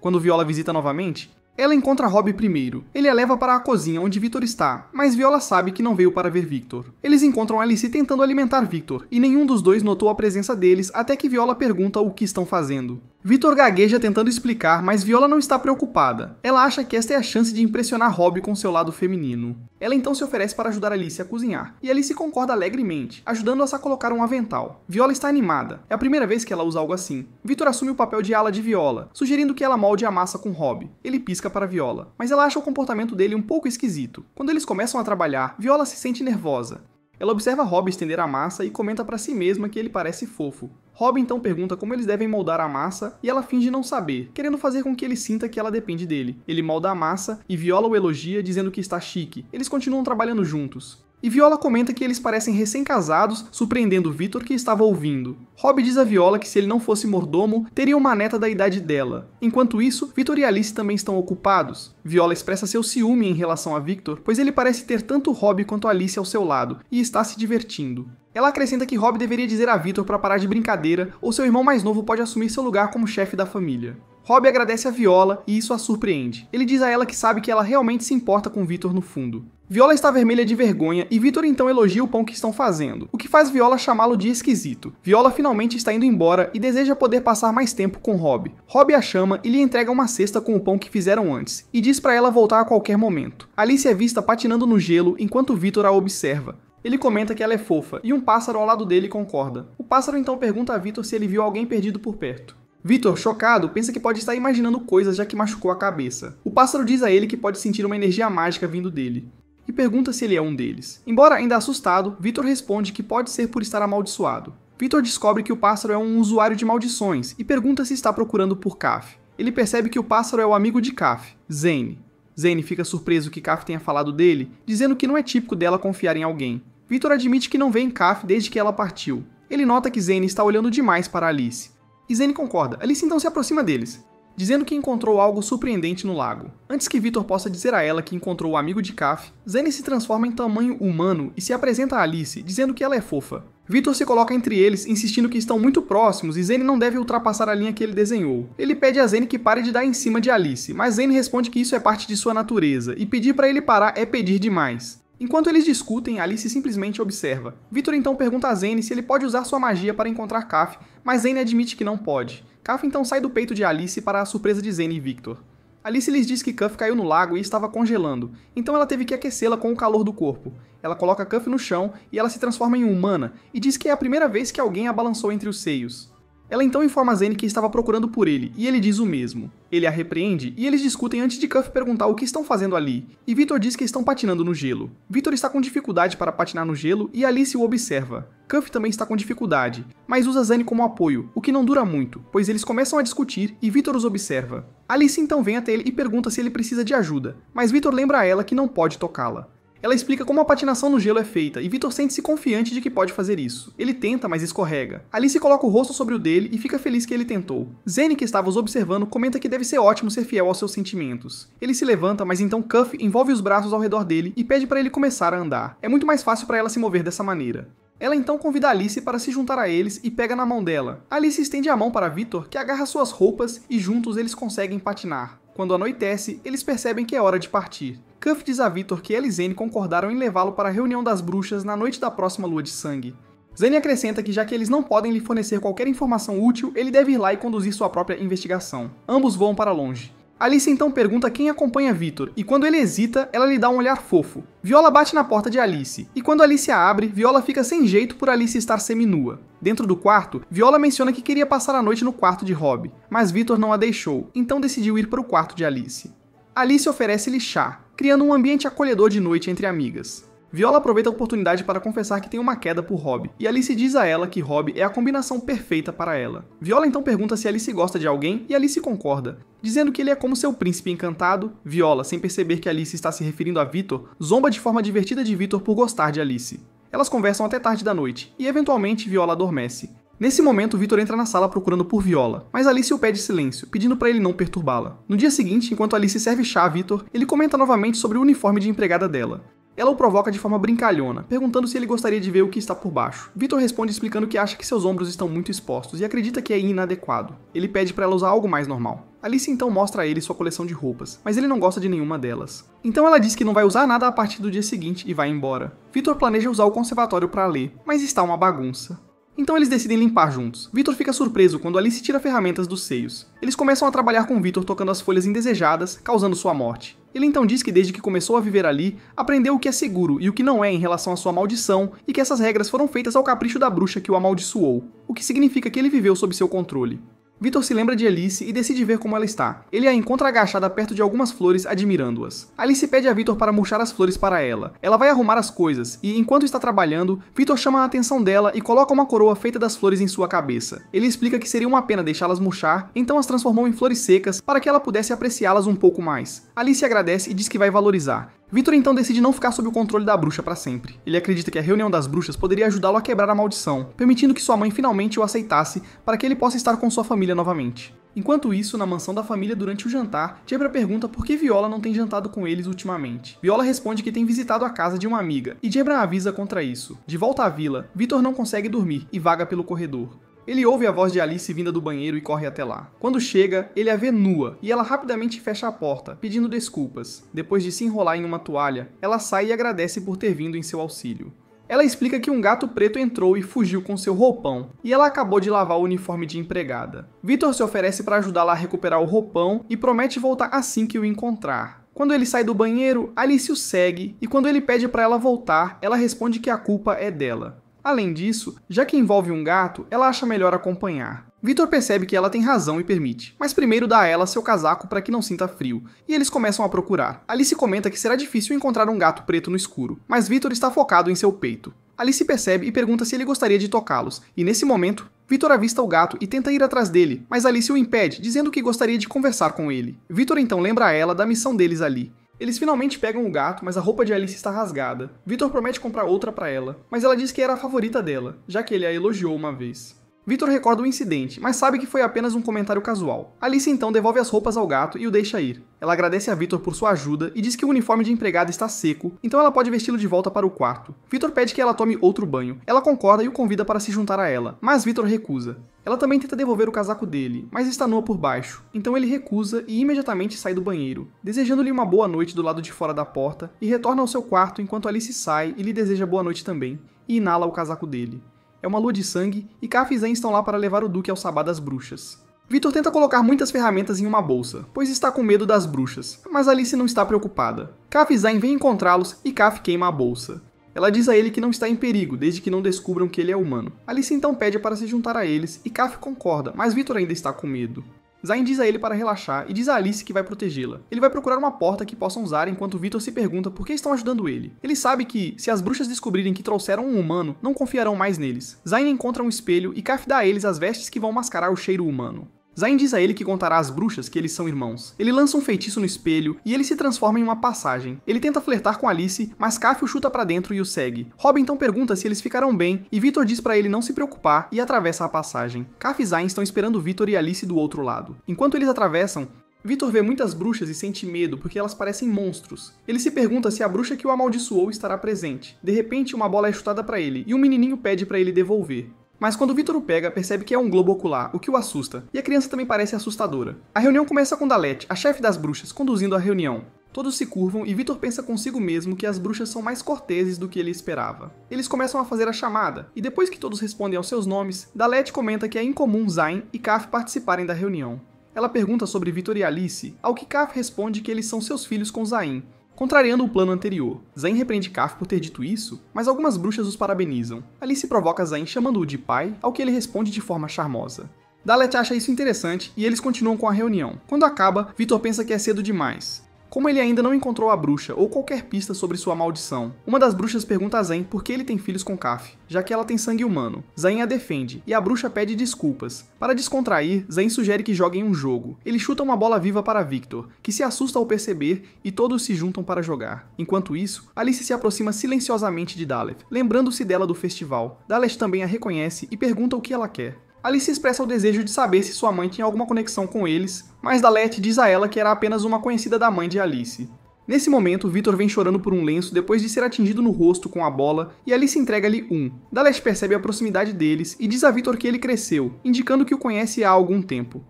Quando Viola visita novamente, ela encontra Rob primeiro. Ele a leva para a cozinha onde Victor está, mas Viola sabe que não veio para ver Victor. Eles encontram Alice tentando alimentar Victor, e nenhum dos dois notou a presença deles até que Viola pergunta o que estão fazendo. Victor gagueja tentando explicar, mas Viola não está preocupada. Ela acha que esta é a chance de impressionar Rob com seu lado feminino. Ela então se oferece para ajudar Alice a cozinhar, e Alice concorda alegremente, ajudando-as a colocar um avental. Viola está animada, é a primeira vez que ela usa algo assim. Victor assume o papel de ala de Viola, sugerindo que ela molde a massa com Rob. Ele pisca para Viola, mas ela acha o comportamento dele um pouco esquisito. Quando eles começam a trabalhar, Viola se sente nervosa. Ela observa Rob estender a massa e comenta para si mesma que ele parece fofo. Rob então pergunta como eles devem moldar a massa e ela finge não saber, querendo fazer com que ele sinta que ela depende dele. Ele molda a massa e Viola o elogia dizendo que está chique. Eles continuam trabalhando juntos. E Viola comenta que eles parecem recém-casados, surpreendendo Victor que estava ouvindo. Rob diz a Viola que se ele não fosse mordomo, teria uma neta da idade dela. Enquanto isso, Victor e Alice também estão ocupados. Viola expressa seu ciúme em relação a Victor, pois ele parece ter tanto Rob quanto Alice ao seu lado, e está se divertindo. Ela acrescenta que Rob deveria dizer a Victor para parar de brincadeira, ou seu irmão mais novo pode assumir seu lugar como chefe da família. Rob agradece a Viola e isso a surpreende. Ele diz a ela que sabe que ela realmente se importa com Victor no fundo. Viola está vermelha de vergonha e Victor então elogia o pão que estão fazendo, o que faz Viola chamá-lo de esquisito. Viola finalmente está indo embora e deseja poder passar mais tempo com Rob. Rob a chama e lhe entrega uma cesta com o pão que fizeram antes, e diz para ela voltar a qualquer momento. Alice é vista patinando no gelo enquanto Victor a observa. Ele comenta que ela é fofa, e um pássaro ao lado dele concorda. O pássaro então pergunta a Victor se ele viu alguém perdido por perto. Victor, chocado, pensa que pode estar imaginando coisas já que machucou a cabeça. O pássaro diz a ele que pode sentir uma energia mágica vindo dele, e pergunta se ele é um deles. Embora ainda assustado, Victor responde que pode ser por estar amaldiçoado. Victor descobre que o pássaro é um usuário de maldições, e pergunta se está procurando por Kaf. Ele percebe que o pássaro é o amigo de Kaf, Zane. Zane fica surpreso que Kaf tenha falado dele, dizendo que não é típico dela confiar em alguém. Victor admite que não vê em Kaf desde que ela partiu. Ele nota que Zane está olhando demais para Alice. E Zane concorda. Alice então se aproxima deles, dizendo que encontrou algo surpreendente no lago. Antes que Victor possa dizer a ela que encontrou o amigo de Kaf, Zane se transforma em tamanho humano e se apresenta a Alice, dizendo que ela é fofa. Victor se coloca entre eles, insistindo que estão muito próximos e Zane não deve ultrapassar a linha que ele desenhou. Ele pede a Zane que pare de dar em cima de Alice, mas Zane responde que isso é parte de sua natureza, e pedir para ele parar é pedir demais. Enquanto eles discutem, Alice simplesmente observa. Victor então pergunta a Zane se ele pode usar sua magia para encontrar Kaf, mas Zane admite que não pode. Kaf então sai do peito de Alice para a surpresa de Zane e Victor. Alice lhes diz que Kaf caiu no lago e estava congelando, então ela teve que aquecê-la com o calor do corpo. Ela coloca Kaf no chão e ela se transforma em humana, e diz que é a primeira vez que alguém a balançou entre os seios. Ela então informa a Zane que estava procurando por ele, e ele diz o mesmo. Ele a repreende, e eles discutem antes de Kaf perguntar o que estão fazendo ali, e Victor diz que estão patinando no gelo. Victor está com dificuldade para patinar no gelo, e Alice o observa. Kaf também está com dificuldade, mas usa Zane como apoio, o que não dura muito, pois eles começam a discutir e Victor os observa. Alice então vem até ele e pergunta se ele precisa de ajuda, mas Victor lembra a ela que não pode tocá-la. Ela explica como a patinação no gelo é feita, e Victor sente-se confiante de que pode fazer isso. Ele tenta, mas escorrega. Alice coloca o rosto sobre o dele e fica feliz que ele tentou. Zane, que estava os observando, comenta que deve ser ótimo ser fiel aos seus sentimentos. Ele se levanta, mas então Kaf envolve os braços ao redor dele e pede para ele começar a andar. É muito mais fácil para ela se mover dessa maneira. Ela então convida Alice para se juntar a eles e pega na mão dela. Alice estende a mão para Victor, que agarra suas roupas e juntos eles conseguem patinar. Quando anoitece, eles percebem que é hora de partir. Kaf diz a Victor que ela e Zane concordaram em levá-lo para a reunião das bruxas na noite da próxima lua de sangue. Zane acrescenta que já que eles não podem lhe fornecer qualquer informação útil, ele deve ir lá e conduzir sua própria investigação. Ambos voam para longe. Alice então pergunta quem acompanha Vitor, e quando ele hesita, ela lhe dá um olhar fofo. Viola bate na porta de Alice, e quando Alice a abre, Viola fica sem jeito por Alice estar seminua. Dentro do quarto, Viola menciona que queria passar a noite no quarto de Rob, mas Vitor não a deixou, então decidiu ir para o quarto de Alice. Alice oferece-lhe chá, criando um ambiente acolhedor de noite entre amigas. Viola aproveita a oportunidade para confessar que tem uma queda por Rob, e Alice diz a ela que Rob é a combinação perfeita para ela. Viola então pergunta se Alice gosta de alguém, e Alice concorda, dizendo que ele é como seu príncipe encantado. Viola, sem perceber que Alice está se referindo a Vitor, zomba de forma divertida de Vitor por gostar de Alice. Elas conversam até tarde da noite, e eventualmente Viola adormece. Nesse momento, Vitor entra na sala procurando por Viola, mas Alice o pede silêncio, pedindo para ele não perturbá-la. No dia seguinte, enquanto Alice serve chá a Vitor, ele comenta novamente sobre o uniforme de empregada dela. Ela o provoca de forma brincalhona, perguntando se ele gostaria de ver o que está por baixo. Vitor responde explicando que acha que seus ombros estão muito expostos e acredita que é inadequado. Ele pede para ela usar algo mais normal. Alice então mostra a ele sua coleção de roupas, mas ele não gosta de nenhuma delas. Então ela diz que não vai usar nada a partir do dia seguinte e vai embora. Vitor planeja usar o conservatório para ler, mas está uma bagunça. Então eles decidem limpar juntos. Vitor fica surpreso quando Alice tira ferramentas dos seios. Eles começam a trabalhar com Vitor tocando as folhas indesejadas, causando sua morte. Ele então diz que desde que começou a viver ali, aprendeu o que é seguro e o que não é em relação à sua maldição, e que essas regras foram feitas ao capricho da bruxa que o amaldiçoou, o que significa que ele viveu sob seu controle. Vitor se lembra de Alice e decide ver como ela está. Ele a encontra agachada perto de algumas flores, admirando-as. Alice pede a Vitor para murchar as flores para ela. Ela vai arrumar as coisas, e enquanto está trabalhando, Vitor chama a atenção dela e coloca uma coroa feita das flores em sua cabeça. Ele explica que seria uma pena deixá-las murchar, então as transformou em flores secas para que ela pudesse apreciá-las um pouco mais. Alice agradece e diz que vai valorizar. Vitor então decide não ficar sob o controle da bruxa para sempre. Ele acredita que a reunião das bruxas poderia ajudá-lo a quebrar a maldição, permitindo que sua mãe finalmente o aceitasse para que ele possa estar com sua família novamente. Enquanto isso, na mansão da família durante o jantar, Debra pergunta por que Viola não tem jantado com eles ultimamente. Viola responde que tem visitado a casa de uma amiga, e Debra a avisa contra isso. De volta à vila, Vitor não consegue dormir e vaga pelo corredor. Ele ouve a voz de Alice vinda do banheiro e corre até lá. Quando chega, ele a vê nua, e ela rapidamente fecha a porta, pedindo desculpas. Depois de se enrolar em uma toalha, ela sai e agradece por ter vindo em seu auxílio. Ela explica que um gato preto entrou e fugiu com seu roupão, e ela acabou de lavar o uniforme de empregada. Vitor se oferece para ajudá-la a recuperar o roupão e promete voltar assim que o encontrar. Quando ele sai do banheiro, Alice o segue, e quando ele pede para ela voltar, ela responde que a culpa é dela. Além disso, já que envolve um gato, ela acha melhor acompanhar. Vitor percebe que ela tem razão e permite, mas primeiro dá a ela seu casaco para que não sinta frio, e eles começam a procurar. Alice comenta que será difícil encontrar um gato preto no escuro, mas Vitor está focado em seu peito. Alice percebe e pergunta se ele gostaria de tocá-los, e nesse momento, Vitor avista o gato e tenta ir atrás dele, mas Alice o impede, dizendo que gostaria de conversar com ele. Vitor então lembra a ela da missão deles ali. Eles finalmente pegam o gato, mas a roupa de Alice está rasgada. Vitor promete comprar outra para ela, mas ela diz que era a favorita dela, já que ele a elogiou uma vez. Vitor recorda o incidente, mas sabe que foi apenas um comentário casual. Alice então devolve as roupas ao gato e o deixa ir. Ela agradece a Vitor por sua ajuda e diz que o uniforme de empregada está seco, então ela pode vesti-lo de volta para o quarto. Vitor pede que ela tome outro banho. Ela concorda e o convida para se juntar a ela, mas Vitor recusa. Ela também tenta devolver o casaco dele, mas está nua por baixo, então ele recusa e imediatamente sai do banheiro, desejando-lhe uma boa noite do lado de fora da porta, e retorna ao seu quarto enquanto Alice sai e lhe deseja boa noite também, e inala o casaco dele. É uma lua de sangue, e Caf e Zayn estão lá para levar o Duque ao sabá das bruxas. Vitor tenta colocar muitas ferramentas em uma bolsa, pois está com medo das bruxas, mas Alice não está preocupada. Caf e Zayn vêm encontrá-los e Caf queima a bolsa. Ela diz a ele que não está em perigo, desde que não descubram que ele é humano. Alice então pede para se juntar a eles, e Caf concorda, mas Vitor ainda está com medo. Zayn diz a ele para relaxar e diz a Alice que vai protegê-la. Ele vai procurar uma porta que possam usar enquanto Vitor se pergunta por que estão ajudando ele. Ele sabe que, se as bruxas descobrirem que trouxeram um humano, não confiarão mais neles. Zayn encontra um espelho e Caf dá a eles as vestes que vão mascarar o cheiro humano. Zayn diz a ele que contará às bruxas que eles são irmãos. Ele lança um feitiço no espelho e ele se transforma em uma passagem. Ele tenta flertar com Alice, mas Caf o chuta pra dentro e o segue. Rob então pergunta se eles ficarão bem e Vitor diz pra ele não se preocupar e atravessa a passagem. Caf e Zayn estão esperando Vitor e Alice do outro lado. Enquanto eles atravessam, Vitor vê muitas bruxas e sente medo porque elas parecem monstros. Ele se pergunta se a bruxa que o amaldiçoou estará presente. De repente, uma bola é chutada pra ele e um menininho pede pra ele devolver. Mas quando Vitor o pega, percebe que é um globo ocular, o que o assusta, e a criança também parece assustadora. A reunião começa com Dalette, a chefe das bruxas, conduzindo a reunião. Todos se curvam e Vitor pensa consigo mesmo que as bruxas são mais corteses do que ele esperava. Eles começam a fazer a chamada, e depois que todos respondem aos seus nomes, Dalette comenta que é incomum Zayn e Caf participarem da reunião. Ela pergunta sobre Victor e Alice, ao que Kaf responde que eles são seus filhos com Zayn, contrariando o plano anterior. Zayn repreende Kaf por ter dito isso, mas algumas bruxas os parabenizam. Alice provoca Zayn chamando-o de pai, ao que ele responde de forma charmosa. Dalet acha isso interessante e eles continuam com a reunião. Quando acaba, Victor pensa que é cedo demais. Como ele ainda não encontrou a bruxa ou qualquer pista sobre sua maldição, uma das bruxas pergunta a Zayn por que ele tem filhos com Kaf, já que ela tem sangue humano. Zayn a defende, e a bruxa pede desculpas. Para descontrair, Zayn sugere que joguem um jogo. Ele chuta uma bola viva para Victor, que se assusta ao perceber e todos se juntam para jogar. Enquanto isso, Alice se aproxima silenciosamente de Dalet, lembrando-se dela do festival. Dalet também a reconhece e pergunta o que ela quer. Alice expressa o desejo de saber se sua mãe tinha alguma conexão com eles, mas Dalet diz a ela que era apenas uma conhecida da mãe de Alice. Nesse momento, Victor vem chorando por um lenço depois de ser atingido no rosto com a bola e Alice entrega-lhe um. Dalet percebe a proximidade deles e diz a Victor que ele cresceu, indicando que o conhece há algum tempo.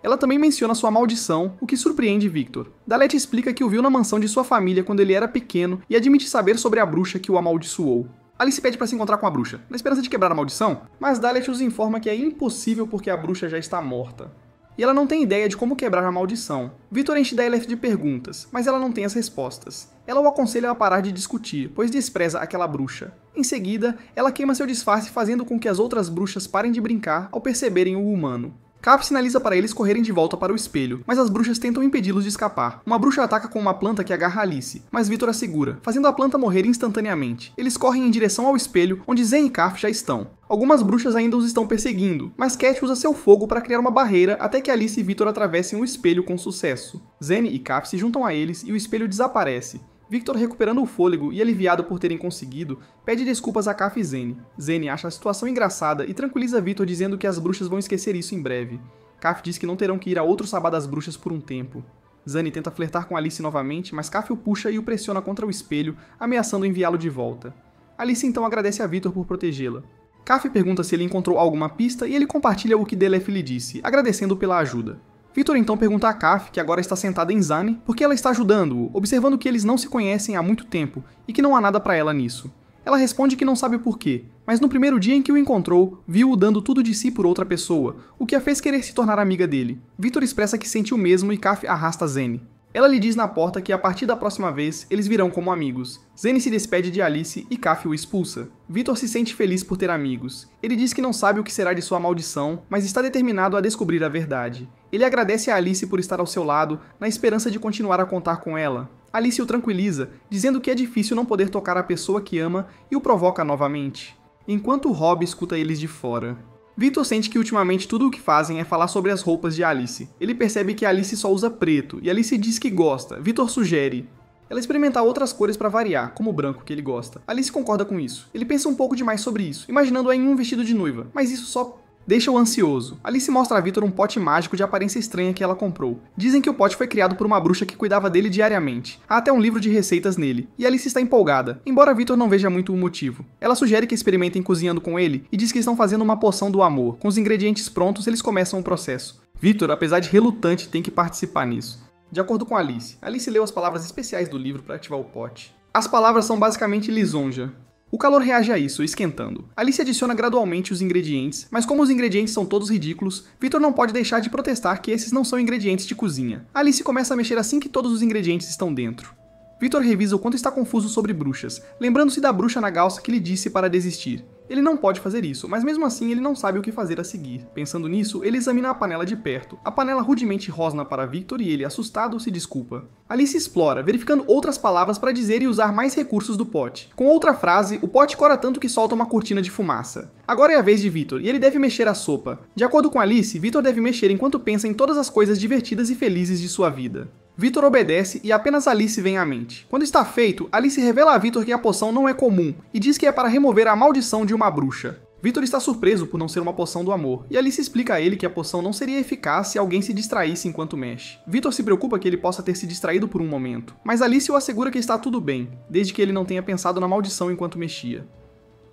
Ela também menciona sua maldição, o que surpreende Victor. Dalet explica que o viu na mansão de sua família quando ele era pequeno e admite saber sobre a bruxa que o amaldiçoou. Alice pede para se encontrar com a bruxa, na esperança de quebrar a maldição, mas Dalet os informa que é impossível porque a bruxa já está morta. E ela não tem ideia de como quebrar a maldição. Victor enche Dalet de perguntas, mas ela não tem as respostas. Ela o aconselha a parar de discutir, pois despreza aquela bruxa. Em seguida, ela queima seu disfarce fazendo com que as outras bruxas parem de brincar ao perceberem o humano. Kaf sinaliza para eles correrem de volta para o espelho, mas as bruxas tentam impedi-los de escapar. Uma bruxa ataca com uma planta que agarra Alice, mas Victor a segura, fazendo a planta morrer instantaneamente. Eles correm em direção ao espelho, onde Zayn e Kaf já estão. Algumas bruxas ainda os estão perseguindo, mas Cat usa seu fogo para criar uma barreira até que Alice e Victor atravessem o espelho com sucesso. Zayn e Kaf se juntam a eles e o espelho desaparece. Victor, recuperando o fôlego e aliviado por terem conseguido, pede desculpas a Kaf e Zayn. Zayn acha a situação engraçada e tranquiliza Victor dizendo que as bruxas vão esquecer isso em breve. Kaf diz que não terão que ir a outro sabá das bruxas por um tempo. Zayn tenta flertar com Alice novamente, mas Kaf o puxa e o pressiona contra o espelho, ameaçando enviá-lo de volta. Alice então agradece a Victor por protegê-la. Kaf pergunta se ele encontrou alguma pista e ele compartilha o que Delef lhe disse, agradecendo pela ajuda. Victor então pergunta a Kaf, que agora está sentada em Zayn, por que ela está ajudando-o, observando que eles não se conhecem há muito tempo e que não há nada para ela nisso. Ela responde que não sabe por quê, mas no primeiro dia em que o encontrou, viu-o dando tudo de si por outra pessoa, o que a fez querer se tornar amiga dele. Victor expressa que sente o mesmo e Kaf arrasta Zayn. Ela lhe diz na porta que a partir da próxima vez, eles virão como amigos. Zayn se despede de Alice e Kaf o expulsa. Victor se sente feliz por ter amigos. Ele diz que não sabe o que será de sua maldição, mas está determinado a descobrir a verdade. Ele agradece a Alice por estar ao seu lado, na esperança de continuar a contar com ela. Alice o tranquiliza, dizendo que é difícil não poder tocar a pessoa que ama e o provoca novamente. Enquanto Rob escuta eles de fora. Victor sente que ultimamente tudo o que fazem é falar sobre as roupas de Alice. Ele percebe que Alice só usa preto, e Alice diz que gosta. Victor sugere ela experimentar outras cores para variar, como o branco que ele gosta. Alice concorda com isso. Ele pensa um pouco demais sobre isso, imaginando-a em um vestido de noiva, mas isso só deixa-o ansioso. Alice mostra a Victor um pote mágico de aparência estranha que ela comprou. Dizem que o pote foi criado por uma bruxa que cuidava dele diariamente. Há até um livro de receitas nele, e Alice está empolgada, embora Victor não veja muito o motivo. Ela sugere que experimentem cozinhando com ele e diz que estão fazendo uma poção do amor. Com os ingredientes prontos, eles começam o processo. Victor, apesar de relutante, tem que participar nisso. De acordo com Alice leu as palavras especiais do livro para ativar o pote. As palavras são basicamente lisonja. O calor reage a isso, esquentando. Alice adiciona gradualmente os ingredientes, mas como os ingredientes são todos ridículos, Victor não pode deixar de protestar que esses não são ingredientes de cozinha. Alice começa a mexer assim que todos os ingredientes estão dentro. Victor revisa o quanto está confuso sobre bruxas, lembrando-se da bruxa na Gaussa que lhe disse para desistir. Ele não pode fazer isso, mas mesmo assim ele não sabe o que fazer a seguir. Pensando nisso, ele examina a panela de perto. A panela rudemente rosna para Victor e ele, assustado, se desculpa. Alice explora, verificando outras palavras para dizer e usar mais recursos do pote. Com outra frase, o pote cora tanto que solta uma cortina de fumaça. Agora é a vez de Victor, e ele deve mexer a sopa. De acordo com Alice, Victor deve mexer enquanto pensa em todas as coisas divertidas e felizes de sua vida. Victor obedece e apenas Alice vem à mente. Quando está feito, Alice revela a Victor que a poção não é comum e diz que é para remover a maldição de uma bruxa. Victor está surpreso por não ser uma poção do amor, e Alice explica a ele que a poção não seria eficaz se alguém se distraísse enquanto mexe. Victor se preocupa que ele possa ter se distraído por um momento, mas Alice o assegura que está tudo bem, desde que ele não tenha pensado na maldição enquanto mexia.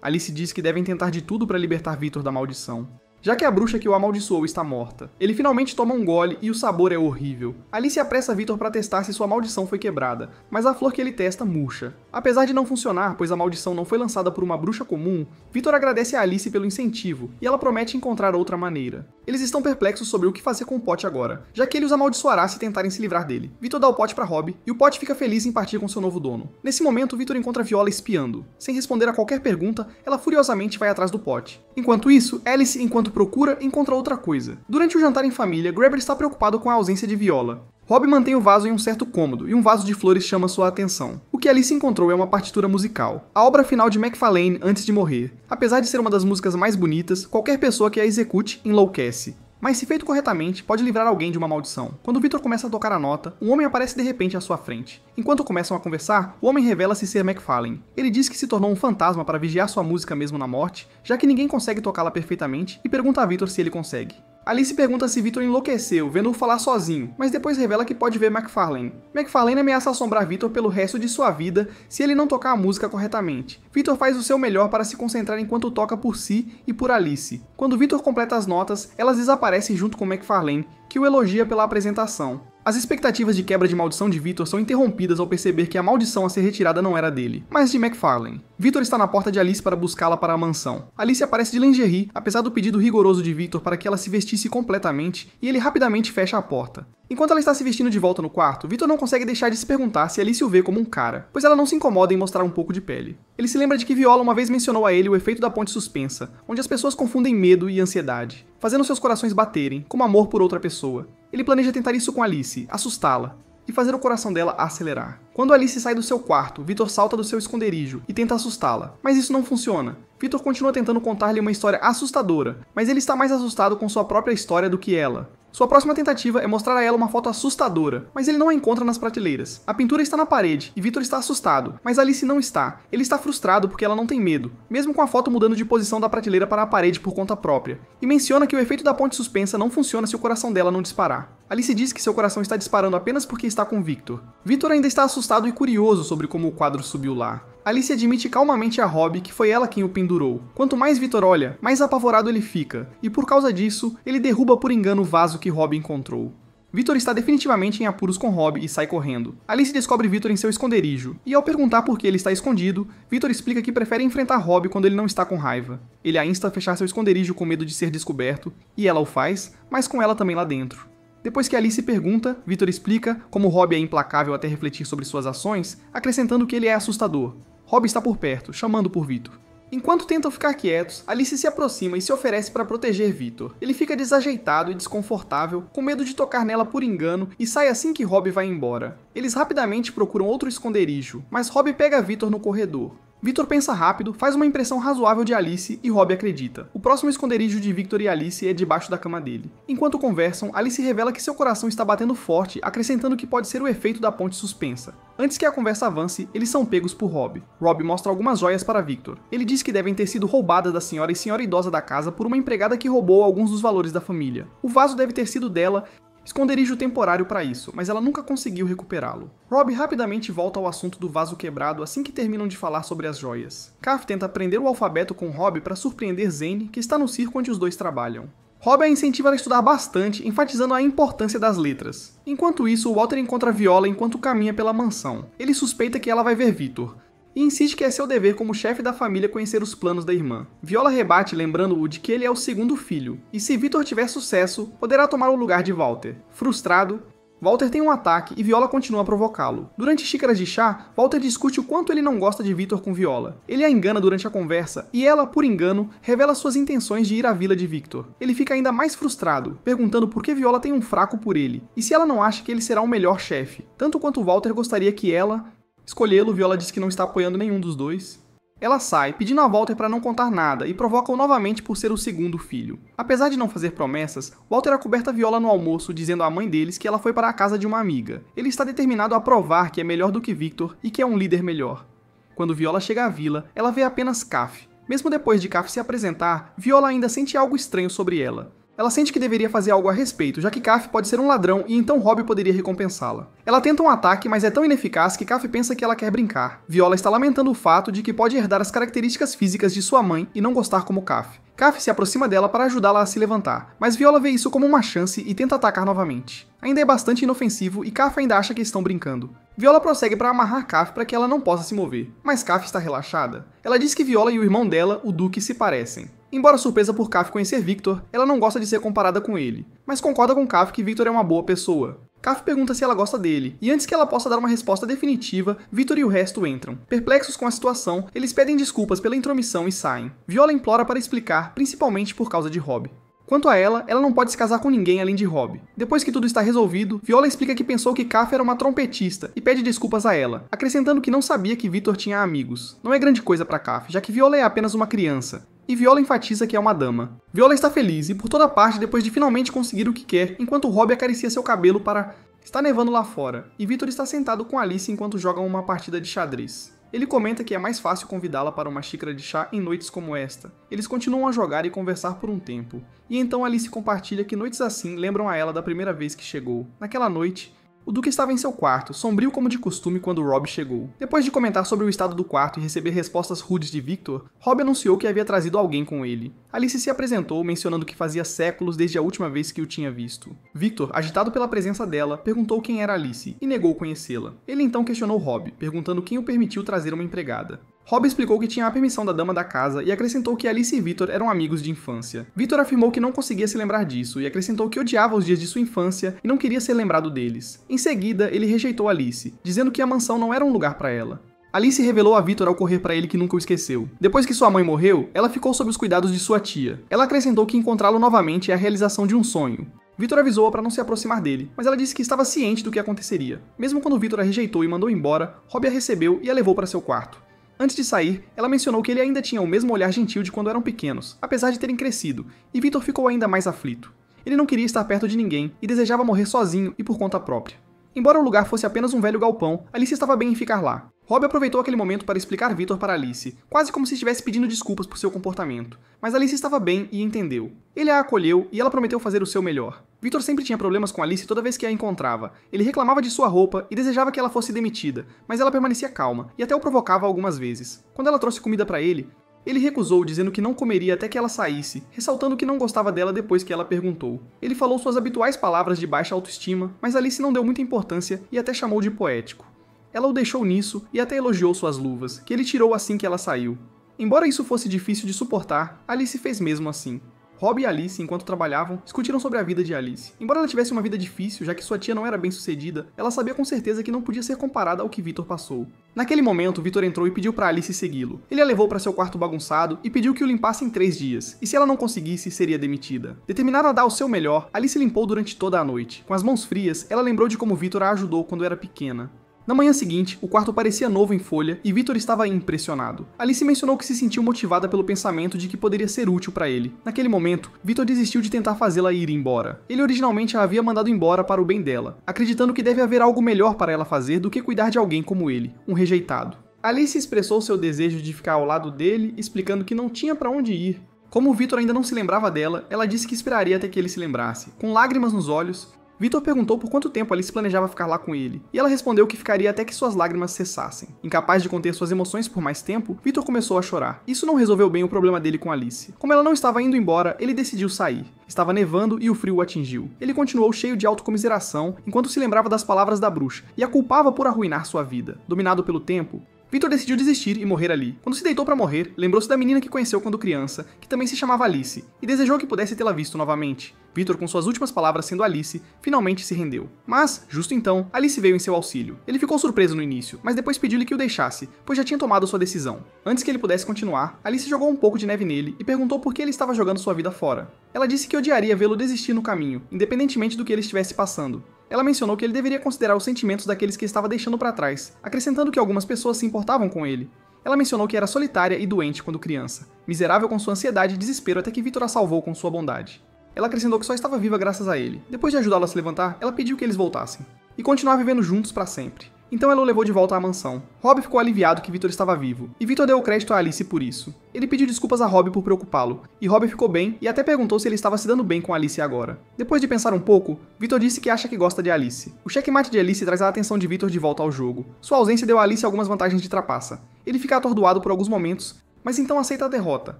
Alice diz que devem tentar de tudo para libertar Victor da maldição. já que a bruxa que o amaldiçoou está morta. Ele finalmente toma um gole e o sabor é horrível. Alice apressa Victor para testar se sua maldição foi quebrada, mas a flor que ele testa murcha. Apesar de não funcionar, pois a maldição não foi lançada por uma bruxa comum, Victor agradece a Alice pelo incentivo e ela promete encontrar outra maneira. Eles estão perplexos sobre o que fazer com o pote agora, já que ele os amaldiçoará se tentarem se livrar dele. Victor dá o pote para Rob e o pote fica feliz em partir com seu novo dono. Nesse momento, Victor encontra Viola espiando. Sem responder a qualquer pergunta, ela furiosamente vai atrás do pote. Enquanto isso, Alice, enquanto procura, encontra outra coisa. Durante o jantar em família, Grabber está preocupado com a ausência de Viola. Rob mantém o vaso em um certo cômodo, e um vaso de flores chama sua atenção. O que Alice encontrou é uma partitura musical, a obra final de McFarlane antes de morrer. Apesar de ser uma das músicas mais bonitas, qualquer pessoa que a execute enlouquece. Mas se feito corretamente, pode livrar alguém de uma maldição. Quando Victor começa a tocar a nota, um homem aparece de repente à sua frente. Enquanto começam a conversar, o homem revela-se ser McFarlane. Ele diz que se tornou um fantasma para vigiar sua música mesmo na morte, já que ninguém consegue tocá-la perfeitamente, e pergunta a Victor se ele consegue. Alice pergunta se Victor enlouqueceu, vendo-o falar sozinho, mas depois revela que pode ver McFarlane. McFarlane ameaça assombrar Victor pelo resto de sua vida se ele não tocar a música corretamente. Victor faz o seu melhor para se concentrar enquanto toca por si e por Alice. Quando Victor completa as notas, elas desaparecem junto com McFarlane, que o elogia pela apresentação. As expectativas de quebra de maldição de Victor são interrompidas ao perceber que a maldição a ser retirada não era dele, mas de McFarlane. Victor está na porta de Alice para buscá-la para a mansão. Alice aparece de lingerie, apesar do pedido rigoroso de Victor para que ela se vestisse completamente, e ele rapidamente fecha a porta. Enquanto ela está se vestindo de volta no quarto, Victor não consegue deixar de se perguntar se Alice o vê como um cara, pois ela não se incomoda em mostrar um pouco de pele. Ele se lembra de que Viola uma vez mencionou a ele o efeito da ponte suspensa, onde as pessoas confundem medo e ansiedade, fazendo seus corações baterem, como amor por outra pessoa. Ele planeja tentar isso com Alice, assustá-la, e fazer o coração dela acelerar. Quando Alice sai do seu quarto, Victor salta do seu esconderijo e tenta assustá-la, mas isso não funciona. Victor continua tentando contar-lhe uma história assustadora, mas ele está mais assustado com sua própria história do que ela. Sua próxima tentativa é mostrar a ela uma foto assustadora, mas ele não a encontra nas prateleiras. A pintura está na parede, e Victor está assustado, mas Alice não está. Ele está frustrado porque ela não tem medo, mesmo com a foto mudando de posição da prateleira para a parede por conta própria, e menciona que o efeito da ponte suspensa não funciona se o coração dela não disparar. Alice diz que seu coração está disparando apenas porque está com Victor. Victor ainda está assustado e curioso sobre como o quadro subiu lá. Alice admite calmamente a Rob que foi ela quem o pendurou. Quanto mais Victor olha, mais apavorado ele fica, e por causa disso, ele derruba por engano o vaso que Rob encontrou. Victor está definitivamente em apuros com Rob e sai correndo. Alice descobre Victor em seu esconderijo, e ao perguntar por que ele está escondido, Victor explica que prefere enfrentar Rob quando ele não está com raiva. Ele a insta a fechar seu esconderijo com medo de ser descoberto, e ela o faz, mas com ela também lá dentro. Depois que Alice pergunta, Victor explica como Rob é implacável até refletir sobre suas ações, acrescentando que ele é assustador. Rob está por perto, chamando por Victor. Enquanto tentam ficar quietos, Alice se aproxima e se oferece para proteger Victor. Ele fica desajeitado e desconfortável, com medo de tocar nela por engano e sai assim que Rob vai embora. Eles rapidamente procuram outro esconderijo, mas Rob pega Victor no corredor. Victor pensa rápido, faz uma impressão razoável de Alice e Rob acredita. O próximo esconderijo de Victor e Alice é debaixo da cama dele. Enquanto conversam, Alice revela que seu coração está batendo forte, acrescentando que pode ser o efeito da ponte suspensa. Antes que a conversa avance, eles são pegos por Rob. Rob mostra algumas joias para Victor. Ele diz que devem ter sido roubadas da senhora e senhora idosa da casa por uma empregada que roubou alguns dos valores da família. O vaso deve ter sido dela, esconderijo temporário para isso, mas ela nunca conseguiu recuperá-lo. Rob rapidamente volta ao assunto do vaso quebrado assim que terminam de falar sobre as joias. Kaf tenta aprender o alfabeto com Rob para surpreender Zane, que está no circo onde os dois trabalham. Rob a incentiva a estudar bastante, enfatizando a importância das letras. Enquanto isso, Walter encontra Viola enquanto caminha pela mansão. Ele suspeita que ela vai ver Victor, e insiste que é seu dever como chefe da família conhecer os planos da irmã. Viola rebate lembrando-o de que ele é o segundo filho, e se Victor tiver sucesso, poderá tomar o lugar de Walter. Frustrado, Walter tem um ataque e Viola continua a provocá-lo. Durante xícaras de chá, Walter discute o quanto ele não gosta de Victor com Viola. Ele a engana durante a conversa e ela, por engano, revela suas intenções de ir à vila de Victor. Ele fica ainda mais frustrado, perguntando por que Viola tem um fraco por ele, e se ela não acha que ele será o melhor chefe. Tanto quanto Walter gostaria que ela escolhê-lo, Viola diz que não está apoiando nenhum dos dois. Ela sai, pedindo a Walter para não contar nada, e provoca-o novamente por ser o segundo filho. Apesar de não fazer promessas, Walter acoberta Viola no almoço, dizendo à mãe deles que ela foi para a casa de uma amiga. Ele está determinado a provar que é melhor do que Victor e que é um líder melhor. Quando Viola chega à vila, ela vê apenas Kaf. Mesmo depois de Kaf se apresentar, Viola ainda sente algo estranho sobre ela. Ela sente que deveria fazer algo a respeito, já que Kaf pode ser um ladrão e então Rob poderia recompensá-la. Ela tenta um ataque, mas é tão ineficaz que Kaf pensa que ela quer brincar. Viola está lamentando o fato de que pode herdar as características físicas de sua mãe e não gostar como Kaf. Kaf se aproxima dela para ajudá-la a se levantar, mas Viola vê isso como uma chance e tenta atacar novamente. Ainda é bastante inofensivo e Kaf ainda acha que estão brincando. Viola prossegue para amarrar Kaf para que ela não possa se mover, mas Kaf está relaxada. Ela diz que Viola e o irmão dela, o Duque, se parecem. Embora surpresa por Kaf conhecer Victor, ela não gosta de ser comparada com ele, mas concorda com Kaf que Victor é uma boa pessoa. Kaf pergunta se ela gosta dele, e antes que ela possa dar uma resposta definitiva, Victor e o resto entram. Perplexos com a situação, eles pedem desculpas pela intromissão e saem. Viola implora para explicar, principalmente por causa de Rob. Quanto a ela não pode se casar com ninguém além de Rob. Depois que tudo está resolvido, Viola explica que pensou que Kaf era uma trompetista e pede desculpas a ela, acrescentando que não sabia que Victor tinha amigos. Não é grande coisa para Kaf, já que Viola é apenas uma criança. E Viola enfatiza que é uma dama. Viola está feliz e por toda parte depois de finalmente conseguir o que quer, enquanto Rob acaricia seu cabelo para... Está nevando lá fora, e Victor está sentado com Alice enquanto jogam uma partida de xadrez. Ele comenta que é mais fácil convidá-la para uma xícara de chá em noites como esta. Eles continuam a jogar e conversar por um tempo. E então Alice compartilha que noites assim lembram a ela da primeira vez que chegou. Naquela noite, o Duque estava em seu quarto, sombrio como de costume quando Rob chegou. Depois de comentar sobre o estado do quarto e receber respostas rudes de Victor, Rob anunciou que havia trazido alguém com ele. Alice se apresentou, mencionando que fazia séculos desde a última vez que o tinha visto. Victor, agitado pela presença dela, perguntou quem era Alice e negou conhecê-la. Ele então questionou Rob, perguntando quem o permitiu trazer uma empregada. Rob explicou que tinha a permissão da dama da casa e acrescentou que Alice e Victor eram amigos de infância. Victor afirmou que não conseguia se lembrar disso e acrescentou que odiava os dias de sua infância e não queria ser lembrado deles. Em seguida, ele rejeitou Alice, dizendo que a mansão não era um lugar para ela. Alice revelou a Victor ao correr para ele que nunca o esqueceu. Depois que sua mãe morreu, ela ficou sob os cuidados de sua tia. Ela acrescentou que encontrá-lo novamente é a realização de um sonho. Victor avisou-a para não se aproximar dele, mas ela disse que estava ciente do que aconteceria. Mesmo quando Victor a rejeitou e mandou embora, Rob a recebeu e a levou para seu quarto. Antes de sair, ela mencionou que ele ainda tinha o mesmo olhar gentil de quando eram pequenos, apesar de terem crescido, e Victor ficou ainda mais aflito. Ele não queria estar perto de ninguém e desejava morrer sozinho e por conta própria. Embora o lugar fosse apenas um velho galpão, Alice estava bem em ficar lá. Rob aproveitou aquele momento para explicar Victor para Alice, quase como se estivesse pedindo desculpas por seu comportamento. Mas Alice estava bem e entendeu. Ele a acolheu e ela prometeu fazer o seu melhor. Victor sempre tinha problemas com Alice toda vez que a encontrava. Ele reclamava de sua roupa e desejava que ela fosse demitida, mas ela permanecia calma e até o provocava algumas vezes. Quando ela trouxe comida para ele recusou, dizendo que não comeria até que ela saísse, ressaltando que não gostava dela depois que ela perguntou. Ele falou suas habituais palavras de baixa autoestima, mas Alice não deu muita importância e até chamou de poético. Ela o deixou nisso e até elogiou suas luvas, que ele tirou assim que ela saiu. Embora isso fosse difícil de suportar, Alice fez mesmo assim. Rob e Alice, enquanto trabalhavam, discutiram sobre a vida de Alice. Embora ela tivesse uma vida difícil, já que sua tia não era bem sucedida, ela sabia com certeza que não podia ser comparada ao que Victor passou. Naquele momento, Victor entrou e pediu para Alice segui-lo. Ele a levou para seu quarto bagunçado e pediu que o limpasse em 3 dias, e se ela não conseguisse, seria demitida. Determinada a dar o seu melhor, Alice limpou durante toda a noite. Com as mãos frias, ela lembrou de como Victor a ajudou quando era pequena. Na manhã seguinte, o quarto parecia novo em folha e Victor estava impressionado. Alice mencionou que se sentiu motivada pelo pensamento de que poderia ser útil para ele. Naquele momento, Victor desistiu de tentar fazê-la ir embora. Ele originalmente a havia mandado embora para o bem dela, acreditando que deve haver algo melhor para ela fazer do que cuidar de alguém como ele, um rejeitado. Alice expressou seu desejo de ficar ao lado dele, explicando que não tinha para onde ir. Como Victor ainda não se lembrava dela, ela disse que esperaria até que ele se lembrasse. Com lágrimas nos olhos, Victor perguntou por quanto tempo Alice planejava ficar lá com ele, e ela respondeu que ficaria até que suas lágrimas cessassem. Incapaz de conter suas emoções por mais tempo, Victor começou a chorar. Isso não resolveu bem o problema dele com Alice. Como ela não estava indo embora, ele decidiu sair. Estava nevando e o frio o atingiu. Ele continuou cheio de autocomiseração, enquanto se lembrava das palavras da bruxa, e a culpava por arruinar sua vida. Dominado pelo tempo, Victor decidiu desistir e morrer ali. Quando se deitou para morrer, lembrou-se da menina que conheceu quando criança, que também se chamava Alice, e desejou que pudesse tê-la visto novamente. Victor, com suas últimas palavras sendo Alice, finalmente se rendeu. Mas, justo então, Alice veio em seu auxílio. Ele ficou surpreso no início, mas depois pediu-lhe que o deixasse, pois já tinha tomado sua decisão. Antes que ele pudesse continuar, Alice jogou um pouco de neve nele e perguntou por que ele estava jogando sua vida fora. Ela disse que odiaria vê-lo desistir no caminho, independentemente do que ele estivesse passando. Ela mencionou que ele deveria considerar os sentimentos daqueles que estava deixando para trás, acrescentando que algumas pessoas se importavam com ele. Ela mencionou que era solitária e doente quando criança, miserável com sua ansiedade e desespero até que Victor a salvou com sua bondade. Ela acrescentou que só estava viva graças a ele. Depois de ajudá-lo a se levantar, ela pediu que eles voltassem e continuar vivendo juntos para sempre. Então ela o levou de volta à mansão. Rob ficou aliviado que Victor estava vivo, e Victor deu o crédito a Alice por isso. Ele pediu desculpas a Rob por preocupá-lo, e Rob ficou bem e até perguntou se ele estava se dando bem com Alice agora. Depois de pensar um pouco, Victor disse que acha que gosta de Alice. O checkmate de Alice traz a atenção de Victor de volta ao jogo. Sua ausência deu a Alice algumas vantagens de trapaça. Ele fica atordoado por alguns momentos, mas então aceita a derrota,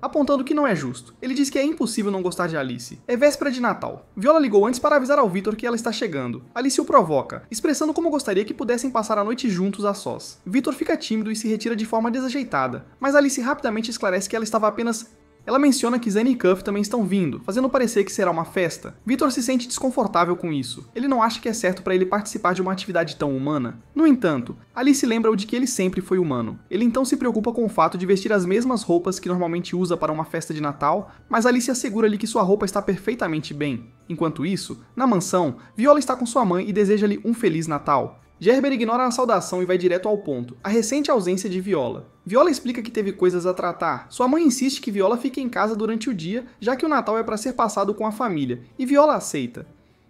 apontando que não é justo. Ele diz que é impossível não gostar de Alice. É véspera de Natal. Viola ligou antes para avisar ao Victor que ela está chegando. Alice o provoca, expressando como gostaria que pudessem passar a noite juntos a sós. Victor fica tímido e se retira de forma desajeitada, mas Alice rapidamente esclarece que ela estava apenas... Ela menciona que Zane e Cuff também estão vindo, fazendo parecer que será uma festa. Victor se sente desconfortável com isso. Ele não acha que é certo para ele participar de uma atividade tão humana. No entanto, Alice lembra-o de que ele sempre foi humano. Ele então se preocupa com o fato de vestir as mesmas roupas que normalmente usa para uma festa de Natal, mas Alice assegura-lhe que sua roupa está perfeitamente bem. Enquanto isso, na mansão, Viola está com sua mãe e deseja-lhe um Feliz Natal. Gerber ignora a saudação e vai direto ao ponto, a recente ausência de Viola. Viola explica que teve coisas a tratar. Sua mãe insiste que Viola fique em casa durante o dia, já que o Natal é para ser passado com a família, e Viola aceita.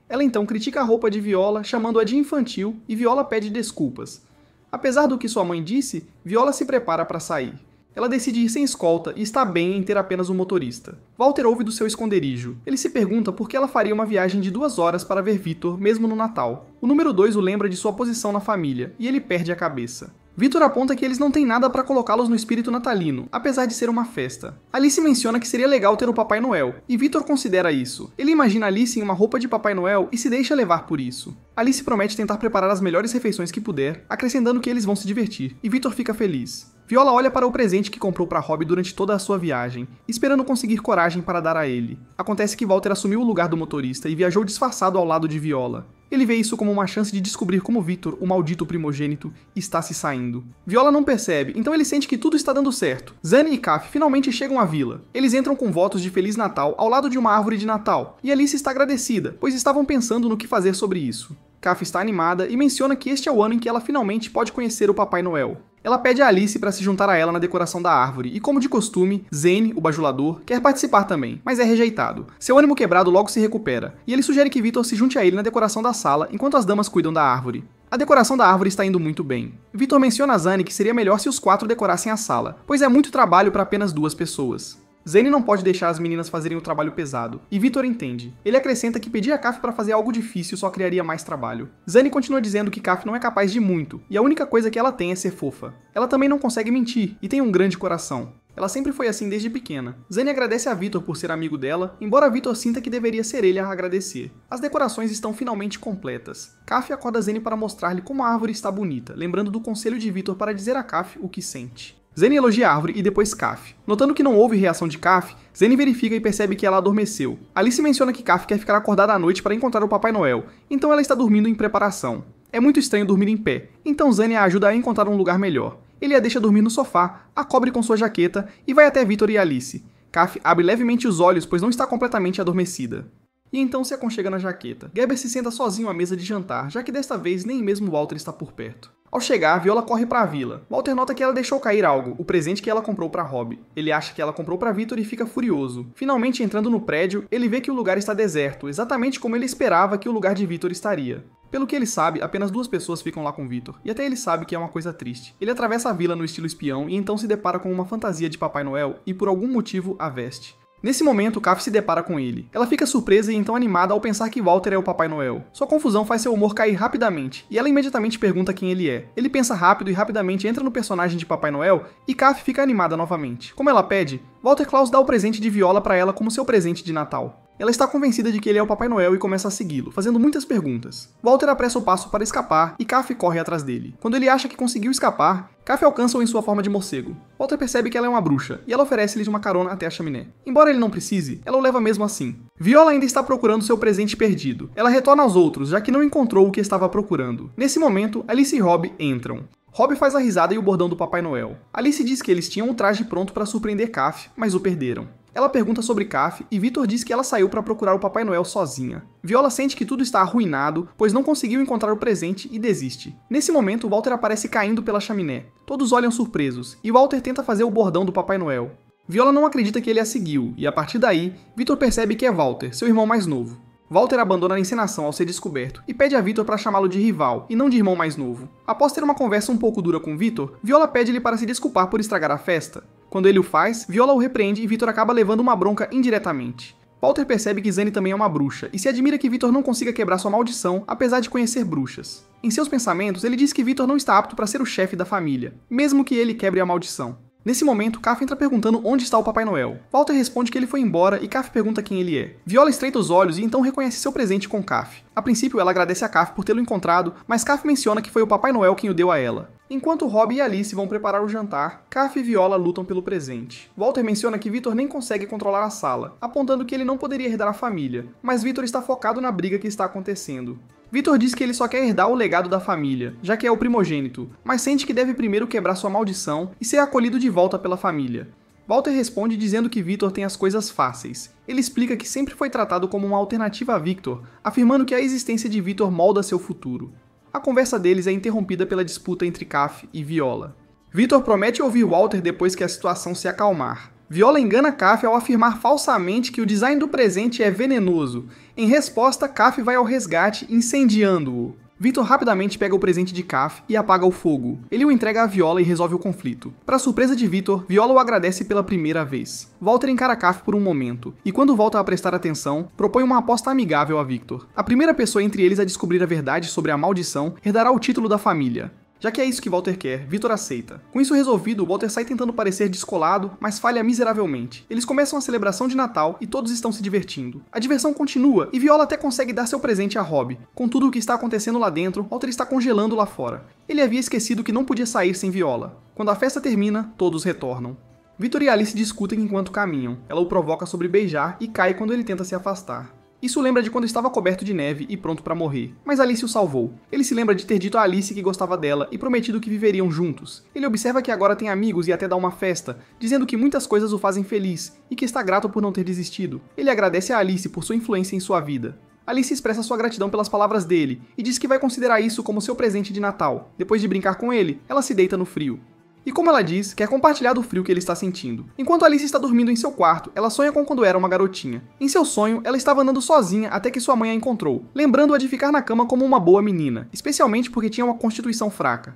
Ela então critica a roupa de Viola, chamando-a de infantil, e Viola pede desculpas. Apesar do que sua mãe disse, Viola se prepara para sair. Ela decide ir sem escolta e está bem em ter apenas um motorista. Walter ouve do seu esconderijo. Ele se pergunta por que ela faria uma viagem de 2 horas para ver Victor, mesmo no Natal. O número 2 o lembra de sua posição na família, e ele perde a cabeça. Victor aponta que eles não têm nada para colocá-los no espírito natalino, apesar de ser uma festa. Alice menciona que seria legal ter o Papai Noel, e Victor considera isso. Ele imagina Alice em uma roupa de Papai Noel e se deixa levar por isso. Alice promete tentar preparar as melhores refeições que puder, acrescentando que eles vão se divertir, e Victor fica feliz. Viola olha para o presente que comprou para Robbie durante toda a sua viagem, esperando conseguir coragem para dar a ele. Acontece que Walter assumiu o lugar do motorista e viajou disfarçado ao lado de Viola. Ele vê isso como uma chance de descobrir como Victor, o maldito primogênito, está se saindo. Viola não percebe, então ele sente que tudo está dando certo. Zane e Cuff finalmente chegam à vila. Eles entram com votos de Feliz Natal ao lado de uma árvore de Natal, e Alice está agradecida, pois estavam pensando no que fazer sobre isso. Cuff está animada e menciona que este é o ano em que ela finalmente pode conhecer o Papai Noel. Ela pede a Alice para se juntar a ela na decoração da árvore, e como de costume, Zane, o bajulador, quer participar também, mas é rejeitado. Seu ânimo quebrado logo se recupera, e ele sugere que Victor se junte a ele na decoração da sala, enquanto as damas cuidam da árvore. A decoração da árvore está indo muito bem. Victor menciona a Zane que seria melhor se os 4 decorassem a sala, pois é muito trabalho para apenas 2 pessoas. Zane não pode deixar as meninas fazerem o trabalho pesado, e Victor entende. Ele acrescenta que pedir a Cuff para fazer algo difícil só criaria mais trabalho. Zane continua dizendo que Cuff não é capaz de muito, e a única coisa que ela tem é ser fofa. Ela também não consegue mentir, e tem um grande coração. Ela sempre foi assim desde pequena. Zane agradece a Victor por ser amigo dela, embora Victor sinta que deveria ser ele a agradecer. As decorações estão finalmente completas. Cuff acorda Zane para mostrar-lhe como a árvore está bonita, lembrando do conselho de Victor para dizer a Cuff o que sente. Zane elogia a árvore e depois Cuff. Notando que não houve reação de Cuff, Zane verifica e percebe que ela adormeceu. Alice menciona que Cuff quer ficar acordada à noite para encontrar o Papai Noel, então ela está dormindo em preparação. É muito estranho dormir em pé, então Zane a ajuda a encontrar um lugar melhor. Ele a deixa dormir no sofá, a cobre com sua jaqueta e vai até Victor e Alice. Cuff abre levemente os olhos, pois não está completamente adormecida. E então se aconchega na jaqueta. Gerber se senta sozinho à mesa de jantar, já que desta vez nem mesmo Walter está por perto. Ao chegar, Viola corre para a vila. Walter nota que ela deixou cair algo, o presente que ela comprou para Robbie. Ele acha que ela comprou para Victor e fica furioso. Finalmente entrando no prédio, ele vê que o lugar está deserto, exatamente como ele esperava que o lugar de Victor estaria. Pelo que ele sabe, apenas 2 pessoas ficam lá com Victor, e até ele sabe que é uma coisa triste. Ele atravessa a vila no estilo espião e então se depara com uma fantasia de Papai Noel e por algum motivo a veste. Nesse momento, Cuff se depara com ele. Ela fica surpresa e então animada ao pensar que Walter é o Papai Noel. Sua confusão faz seu humor cair rapidamente, e ela imediatamente pergunta quem ele é. Ele pensa rápido e rapidamente entra no personagem de Papai Noel, e Cuff fica animada novamente. Como ela pede, Walter Claus dá o presente de Viola para ela como seu presente de Natal. Ela está convencida de que ele é o Papai Noel e começa a segui-lo, fazendo muitas perguntas. Walter apressa o passo para escapar e Cuff corre atrás dele. Quando ele acha que conseguiu escapar, Cuff alcança-o em sua forma de morcego. Walter percebe que ela é uma bruxa e ela oferece-lhes uma carona até a chaminé. Embora ele não precise, ela o leva mesmo assim. Viola ainda está procurando seu presente perdido. Ela retorna aos outros, já que não encontrou o que estava procurando. Nesse momento, Alice e Robbie entram. Robbie faz a risada e o bordão do Papai Noel. Alice diz que eles tinham o traje pronto para surpreender Cuff, mas o perderam. Ela pergunta sobre Cuff e Victor diz que ela saiu para procurar o Papai Noel sozinha. Viola sente que tudo está arruinado, pois não conseguiu encontrar o presente e desiste. Nesse momento, Walter aparece caindo pela chaminé. Todos olham surpresos, e Walter tenta fazer o bordão do Papai Noel. Viola não acredita que ele a seguiu, e a partir daí, Victor percebe que é Walter, seu irmão mais novo. Walter abandona a encenação ao ser descoberto e pede a Victor para chamá-lo de rival, e não de irmão mais novo. Após ter uma conversa um pouco dura com Victor, Viola pede-lhe para se desculpar por estragar a festa. Quando ele o faz, Viola o repreende e Victor acaba levando uma bronca indiretamente. Walter percebe que Zane também é uma bruxa, e se admira que Victor não consiga quebrar sua maldição, apesar de conhecer bruxas. Em seus pensamentos, ele diz que Victor não está apto para ser o chefe da família, mesmo que ele quebre a maldição. Nesse momento, Kaf entra perguntando onde está o Papai Noel. Walter responde que ele foi embora e Kaf pergunta quem ele é. Viola estreita os olhos e então reconhece seu presente com Kaf. A princípio, ela agradece a Kaf por tê-lo encontrado, mas Kaf menciona que foi o Papai Noel quem o deu a ela. Enquanto Rob e Alice vão preparar o jantar, Kaf e Viola lutam pelo presente. Walter menciona que Victor nem consegue controlar a sala, apontando que ele não poderia herdar a família, mas Victor está focado na briga que está acontecendo. Victor diz que ele só quer herdar o legado da família, já que é o primogênito, mas sente que deve primeiro quebrar sua maldição e ser acolhido de volta pela família. Walter responde dizendo que Victor tem as coisas fáceis. Ele explica que sempre foi tratado como uma alternativa a Victor, afirmando que a existência de Victor molda seu futuro. A conversa deles é interrompida pela disputa entre Kaf e Viola. Victor promete ouvir Walter depois que a situação se acalmar. Viola engana Kaf ao afirmar falsamente que o design do presente é venenoso. Em resposta, Kaf vai ao resgate, incendiando-o. Victor rapidamente pega o presente de Kaf e apaga o fogo. Ele o entrega a Viola e resolve o conflito. Para surpresa de Victor, Viola o agradece pela primeira vez. Walter encara Kaf por um momento, e quando volta a prestar atenção, propõe uma aposta amigável a Victor. A primeira pessoa entre eles a descobrir a verdade sobre a maldição herdará o título da família. Já que é isso que Walter quer, Victor aceita. Com isso resolvido, Walter sai tentando parecer descolado, mas falha miseravelmente. Eles começam a celebração de Natal e todos estão se divertindo. A diversão continua e Viola até consegue dar seu presente a Rob. Com tudo o que está acontecendo lá dentro, Walter está congelando lá fora. Ele havia esquecido que não podia sair sem Viola. Quando a festa termina, todos retornam. Victor e Alice discutem enquanto caminham. Ela o provoca sobre beijar e cai quando ele tenta se afastar. Isso lembra de quando estava coberto de neve e pronto para morrer, mas Alice o salvou. Ele se lembra de ter dito a Alice que gostava dela e prometido que viveriam juntos. Ele observa que agora tem amigos e até dá uma festa, dizendo que muitas coisas o fazem feliz e que está grato por não ter desistido. Ele agradece a Alice por sua influência em sua vida. Alice expressa sua gratidão pelas palavras dele e diz que vai considerar isso como seu presente de Natal. Depois de brincar com ele, ela se deita no frio. E como ela diz, quer compartilhar do frio que ele está sentindo. Enquanto Alice está dormindo em seu quarto, ela sonha com quando era uma garotinha. Em seu sonho, ela estava andando sozinha até que sua mãe a encontrou, lembrando-a de ficar na cama como uma boa menina, especialmente porque tinha uma constituição fraca.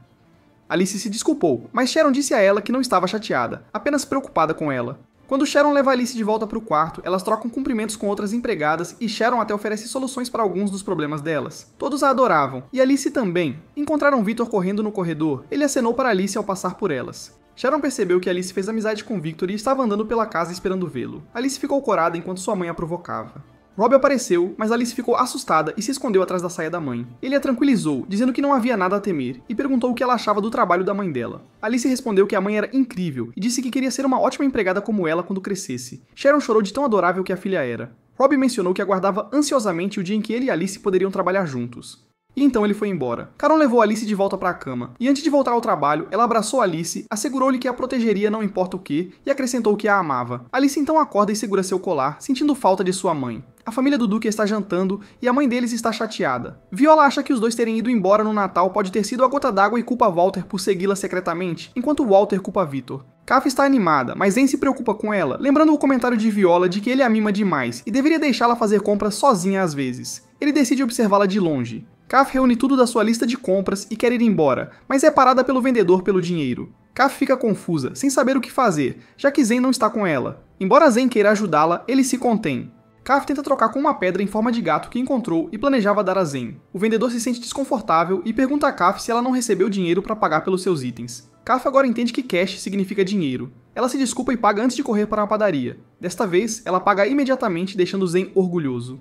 Alice se desculpou, mas Sharon disse a ela que não estava chateada, apenas preocupada com ela. Quando Sharon leva Alice de volta para o quarto, elas trocam cumprimentos com outras empregadas e Sharon até oferece soluções para alguns dos problemas delas. Todos a adoravam, e Alice também. Encontraram Victor correndo no corredor, ele acenou para Alice ao passar por elas. Sharon percebeu que Alice fez amizade com Victor e estava andando pela casa esperando vê-lo. Alice ficou corada enquanto sua mãe a provocava. Rob apareceu, mas Alice ficou assustada e se escondeu atrás da saia da mãe. Ele a tranquilizou, dizendo que não havia nada a temer, e perguntou o que ela achava do trabalho da mãe dela. Alice respondeu que a mãe era incrível e disse que queria ser uma ótima empregada como ela quando crescesse. Sharon chorou de tão adorável que a filha era. Rob mencionou que aguardava ansiosamente o dia em que ele e Alice poderiam trabalhar juntos. E então ele foi embora. Caron levou Alice de volta para a cama, e antes de voltar ao trabalho, ela abraçou Alice, assegurou-lhe que a protegeria não importa o que, e acrescentou que a amava. Alice então acorda e segura seu colar, sentindo falta de sua mãe. A família do Duque está jantando, e a mãe deles está chateada. Viola acha que os dois terem ido embora no Natal pode ter sido a gota d'água e culpa Walter por segui-la secretamente, enquanto Walter culpa Victor. Kaf está animada, mas Zen se preocupa com ela, lembrando o comentário de Viola de que ele a mima demais, e deveria deixá-la fazer compras sozinha às vezes. Ele decide observá-la de longe. Kaf reúne tudo da sua lista de compras e quer ir embora, mas é parada pelo vendedor pelo dinheiro. Kaf fica confusa, sem saber o que fazer, já que Zen não está com ela. Embora Zen queira ajudá-la, ele se contém. Kaf tenta trocar com uma pedra em forma de gato que encontrou e planejava dar a Zen. O vendedor se sente desconfortável e pergunta a Kaf se ela não recebeu dinheiro para pagar pelos seus itens. Kaf agora entende que cash significa dinheiro. Ela se desculpa e paga antes de correr para uma padaria. Desta vez, ela paga imediatamente, deixando Zen orgulhoso.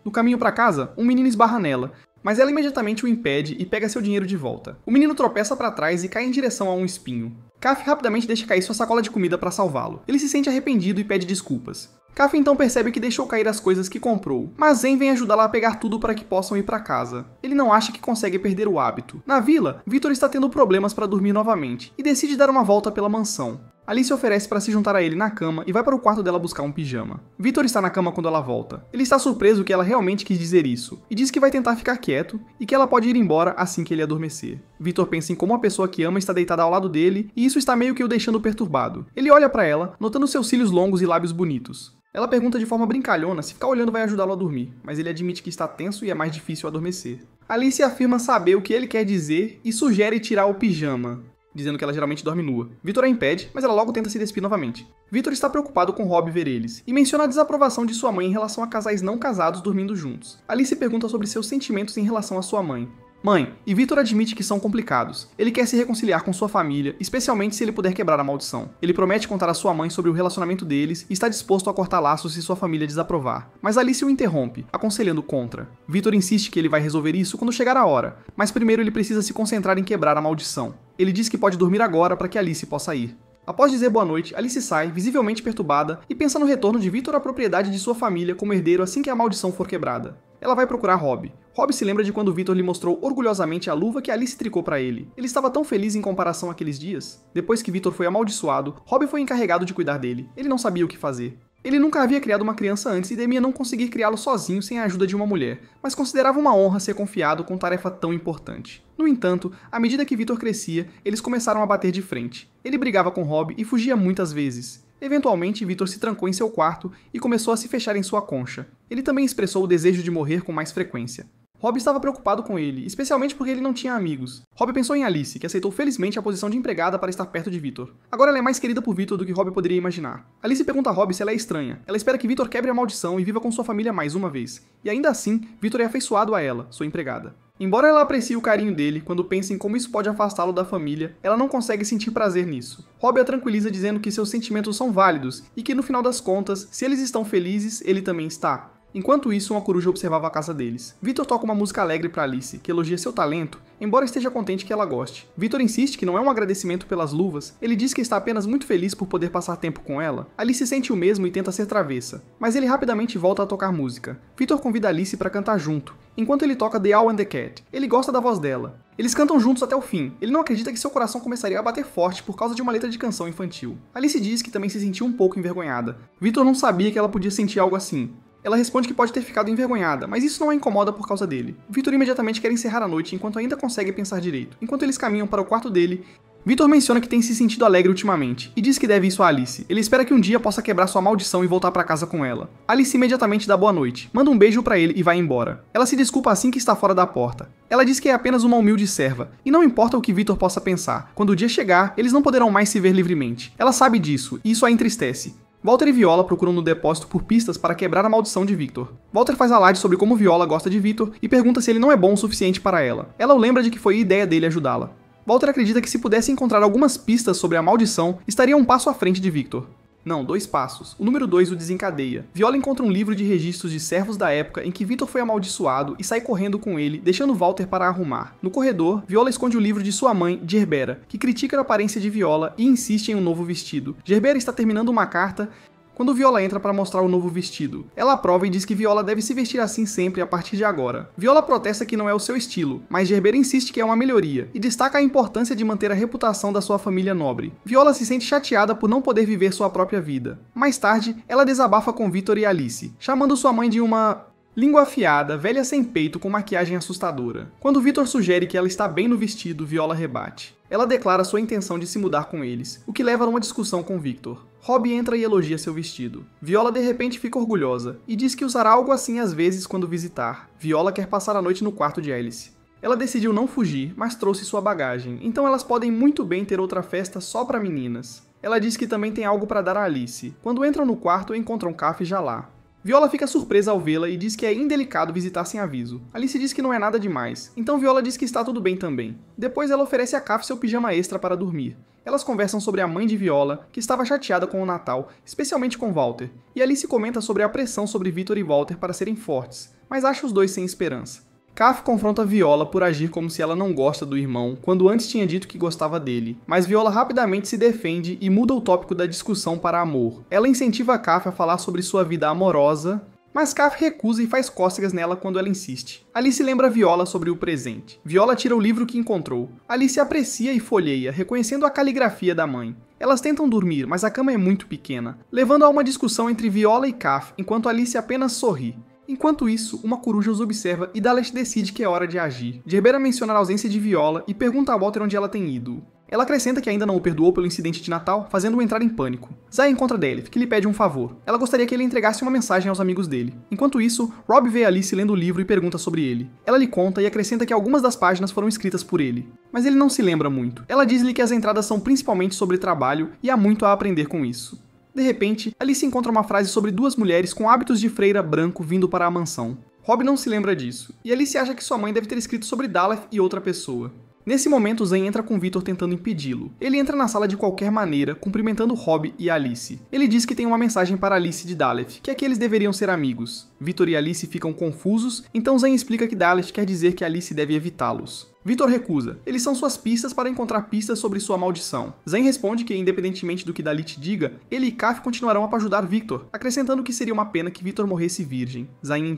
No caminho para casa, um menino esbarra nela, mas ela imediatamente o impede e pega seu dinheiro de volta. O menino tropeça para trás e cai em direção a um espinho. Kaf rapidamente deixa cair sua sacola de comida para salvá-lo. Ele se sente arrependido e pede desculpas. Kaf então percebe que deixou cair as coisas que comprou, mas Zen vem ajudá-la a pegar tudo para que possam ir para casa. Ele não acha que consegue perder o hábito. Na vila, Victor está tendo problemas para dormir novamente e decide dar uma volta pela mansão. Alice oferece para se juntar a ele na cama e vai para o quarto dela buscar um pijama. Victor está na cama quando ela volta. Ele está surpreso que ela realmente quis dizer isso, e diz que vai tentar ficar quieto e que ela pode ir embora assim que ele adormecer. Victor pensa em como a pessoa que ama está deitada ao lado dele, e isso está meio que o deixando perturbado. Ele olha para ela, notando seus cílios longos e lábios bonitos. Ela pergunta de forma brincalhona se ficar olhando vai ajudá-lo a dormir, mas ele admite que está tenso e é mais difícil adormecer. Alice afirma saber o que ele quer dizer e sugere tirar o pijama, dizendo que ela geralmente dorme nua. Victor a impede, mas ela logo tenta se despir novamente. Victor está preocupado com Rob ver eles, e menciona a desaprovação de sua mãe em relação a casais não casados dormindo juntos. Alice pergunta sobre seus sentimentos em relação à sua mãe. Mãe, e Victor admite que são complicados. Ele quer se reconciliar com sua família, especialmente se ele puder quebrar a maldição. Ele promete contar à sua mãe sobre o relacionamento deles e está disposto a cortar laços se sua família desaprovar. Mas Alice o interrompe, aconselhando contra. Victor insiste que ele vai resolver isso quando chegar a hora, mas primeiro ele precisa se concentrar em quebrar a maldição. Ele diz que pode dormir agora para que Alice possa ir. Após dizer boa noite, Alice sai, visivelmente perturbada, e pensa no retorno de Victor à propriedade de sua família como herdeiro assim que a maldição for quebrada. Ela vai procurar Rob. Rob se lembra de quando Victor lhe mostrou orgulhosamente a luva que Alice tricou para ele. Ele estava tão feliz em comparação àqueles dias. Depois que Victor foi amaldiçoado, Rob foi encarregado de cuidar dele. Ele não sabia o que fazer. Ele nunca havia criado uma criança antes e temia não conseguir criá-lo sozinho sem a ajuda de uma mulher, mas considerava uma honra ser confiado com tarefa tão importante. No entanto, à medida que Victor crescia, eles começaram a bater de frente. Ele brigava com Rob e fugia muitas vezes. Eventualmente, Victor se trancou em seu quarto e começou a se fechar em sua concha. Ele também expressou o desejo de morrer com mais frequência. Rob estava preocupado com ele, especialmente porque ele não tinha amigos. Rob pensou em Alice, que aceitou felizmente a posição de empregada para estar perto de Victor. Agora ela é mais querida por Victor do que Rob poderia imaginar. Alice pergunta a Rob se ela é estranha. Ela espera que Victor quebre a maldição e viva com sua família mais uma vez. E ainda assim, Victor é afeiçoado a ela, sua empregada. Embora ela aprecie o carinho dele, quando pensa em como isso pode afastá-lo da família, ela não consegue sentir prazer nisso. Rob a tranquiliza dizendo que seus sentimentos são válidos e que no final das contas, se eles estão felizes, ele também está. Enquanto isso, uma coruja observava a casa deles. Victor toca uma música alegre para Alice, que elogia seu talento, embora esteja contente que ela goste. Victor insiste que não é um agradecimento pelas luvas, ele diz que está apenas muito feliz por poder passar tempo com ela. Alice sente o mesmo e tenta ser travessa, mas ele rapidamente volta a tocar música. Victor convida Alice para cantar junto, enquanto ele toca The Owl and the Cat. Ele gosta da voz dela. Eles cantam juntos até o fim. Ele não acredita que seu coração começaria a bater forte por causa de uma letra de canção infantil. Alice diz que também se sentiu um pouco envergonhada. Victor não sabia que ela podia sentir algo assim. Ela responde que pode ter ficado envergonhada, mas isso não a incomoda por causa dele. Victor imediatamente quer encerrar a noite enquanto ainda consegue pensar direito. Enquanto eles caminham para o quarto dele, Victor menciona que tem se sentido alegre ultimamente, e diz que deve isso a Alice. Ele espera que um dia possa quebrar sua maldição e voltar para casa com ela. Alice imediatamente dá boa noite, manda um beijo para ele e vai embora. Ela se desculpa assim que está fora da porta. Ela diz que é apenas uma humilde serva, e não importa o que Victor possa pensar, quando o dia chegar, eles não poderão mais se ver livremente. Ela sabe disso, e isso a entristece. Walter e Viola procuram no depósito por pistas para quebrar a maldição de Victor. Walter faz alarde sobre como Viola gosta de Victor e pergunta se ele não é bom o suficiente para ela. Ela o lembra de que foi ideia dele ajudá-la. Walter acredita que se pudesse encontrar algumas pistas sobre a maldição, estaria um passo à frente de Victor. Não, 2 passos. O número 2 o desencadeia. Viola encontra um livro de registros de servos da época em que Victor foi amaldiçoado e sai correndo com ele, deixando Walter para arrumar. No corredor, Viola esconde o livro de sua mãe, Gerbera, que critica a aparência de Viola e insiste em um novo vestido. Gerbera está terminando uma carta quando Viola entra para mostrar o novo vestido. Ela aprova e diz que Viola deve se vestir assim sempre a partir de agora. Viola protesta que não é o seu estilo, mas Gerbera insiste que é uma melhoria e destaca a importância de manter a reputação da sua família nobre. Viola se sente chateada por não poder viver sua própria vida. Mais tarde, ela desabafa com Victor e Alice, chamando sua mãe de uma língua afiada, velha sem peito com maquiagem assustadora. Quando Victor sugere que ela está bem no vestido, Viola rebate. Ela declara sua intenção de se mudar com eles, o que leva a uma discussão com Victor. Rob entra e elogia seu vestido. Viola de repente fica orgulhosa e diz que usará algo assim às vezes quando visitar. Viola quer passar a noite no quarto de Alice. Ela decidiu não fugir, mas trouxe sua bagagem, então elas podem muito bem ter outra festa só para meninas. Ela diz que também tem algo para dar a Alice. Quando entram no quarto, encontram Kaf já lá. Viola fica surpresa ao vê-la e diz que é indelicado visitar sem aviso. Alice diz que não é nada demais, então Viola diz que está tudo bem também. Depois ela oferece a Kaf seu pijama extra para dormir. Elas conversam sobre a mãe de Viola, que estava chateada com o Natal, especialmente com Walter, e Alice comenta sobre a pressão sobre Victor e Walter para serem fortes, mas acha os dois sem esperança. Kaf confronta Viola por agir como se ela não gosta do irmão, quando antes tinha dito que gostava dele. Mas Viola rapidamente se defende e muda o tópico da discussão para amor. Ela incentiva Kaf a falar sobre sua vida amorosa, mas Kaf recusa e faz cócegas nela quando ela insiste. Alice lembra Viola sobre o presente. Viola tira o livro que encontrou. Alice aprecia e folheia, reconhecendo a caligrafia da mãe. Elas tentam dormir, mas a cama é muito pequena, levando a uma discussão entre Viola e Kaf, enquanto Alice apenas sorri. Enquanto isso, uma coruja os observa e Dalet decide que é hora de agir. Gerbera menciona a ausência de Viola e pergunta a Walter onde ela tem ido. Ela acrescenta que ainda não o perdoou pelo incidente de Natal, fazendo-o entrar em pânico. Zaya encontra Deleth, que lhe pede um favor. Ela gostaria que ele entregasse uma mensagem aos amigos dele. Enquanto isso, Rob vê Alice lendo o livro e pergunta sobre ele. Ela lhe conta e acrescenta que algumas das páginas foram escritas por ele. Mas ele não se lembra muito. Ela diz-lhe que as entradas são principalmente sobre trabalho e há muito a aprender com isso. De repente, Alice encontra uma frase sobre 2 mulheres com hábitos de freira branco vindo para a mansão. Rob não se lembra disso, e Alice acha que sua mãe deve ter escrito sobre Daleth e outra pessoa. Nesse momento, Zane entra com Victor tentando impedi-lo. Ele entra na sala de qualquer maneira, cumprimentando Rob e Alice. Ele diz que tem uma mensagem para Alice de Daleth, que é que eles deveriam ser amigos. Victor e Alice ficam confusos, então Zane explica que Daleth quer dizer que Alice deve evitá-los. Victor recusa. Eles são suas pistas para encontrar pistas sobre sua maldição. Zane responde que, independentemente do que Daleth diga, ele e Kaf continuarão para ajudar Victor, acrescentando que seria uma pena que Victor morresse virgem. Zane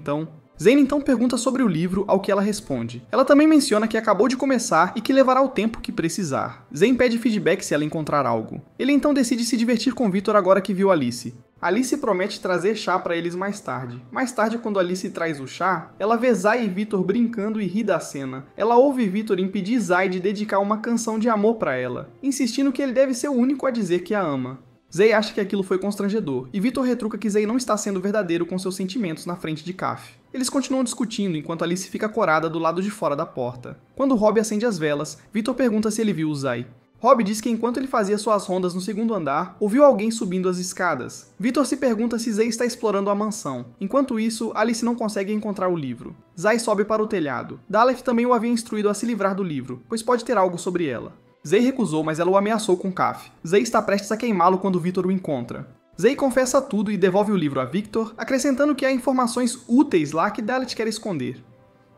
então pergunta sobre o livro, ao que ela responde. Ela também menciona que acabou de começar e que levará o tempo que precisar. Zane pede feedback se ela encontrar algo. Ele então decide se divertir com Victor agora que viu Alice. Alice promete trazer chá para eles mais tarde. Mais tarde, quando Alice traz o chá, ela vê Zay e Victor brincando e ri da cena. Ela ouve Victor impedir Zay de dedicar uma canção de amor para ela, insistindo que ele deve ser o único a dizer que a ama. Zay acha que aquilo foi constrangedor, e Victor retruca que Zay não está sendo verdadeiro com seus sentimentos na frente de Kaf. Eles continuam discutindo enquanto Alice fica corada do lado de fora da porta. Quando Rob acende as velas, Victor pergunta se ele viu o Zay. Rob diz que enquanto ele fazia suas rondas no segundo andar, ouviu alguém subindo as escadas. Victor se pergunta se Zay está explorando a mansão. Enquanto isso, Alice não consegue encontrar o livro. Zay sobe para o telhado. Daleth também o havia instruído a se livrar do livro, pois pode ter algo sobre ela. Zay recusou, mas ela o ameaçou com Kaf. Zay está prestes a queimá-lo quando Victor o encontra. Zay confessa tudo e devolve o livro a Victor, acrescentando que há informações úteis lá que Daleth quer esconder.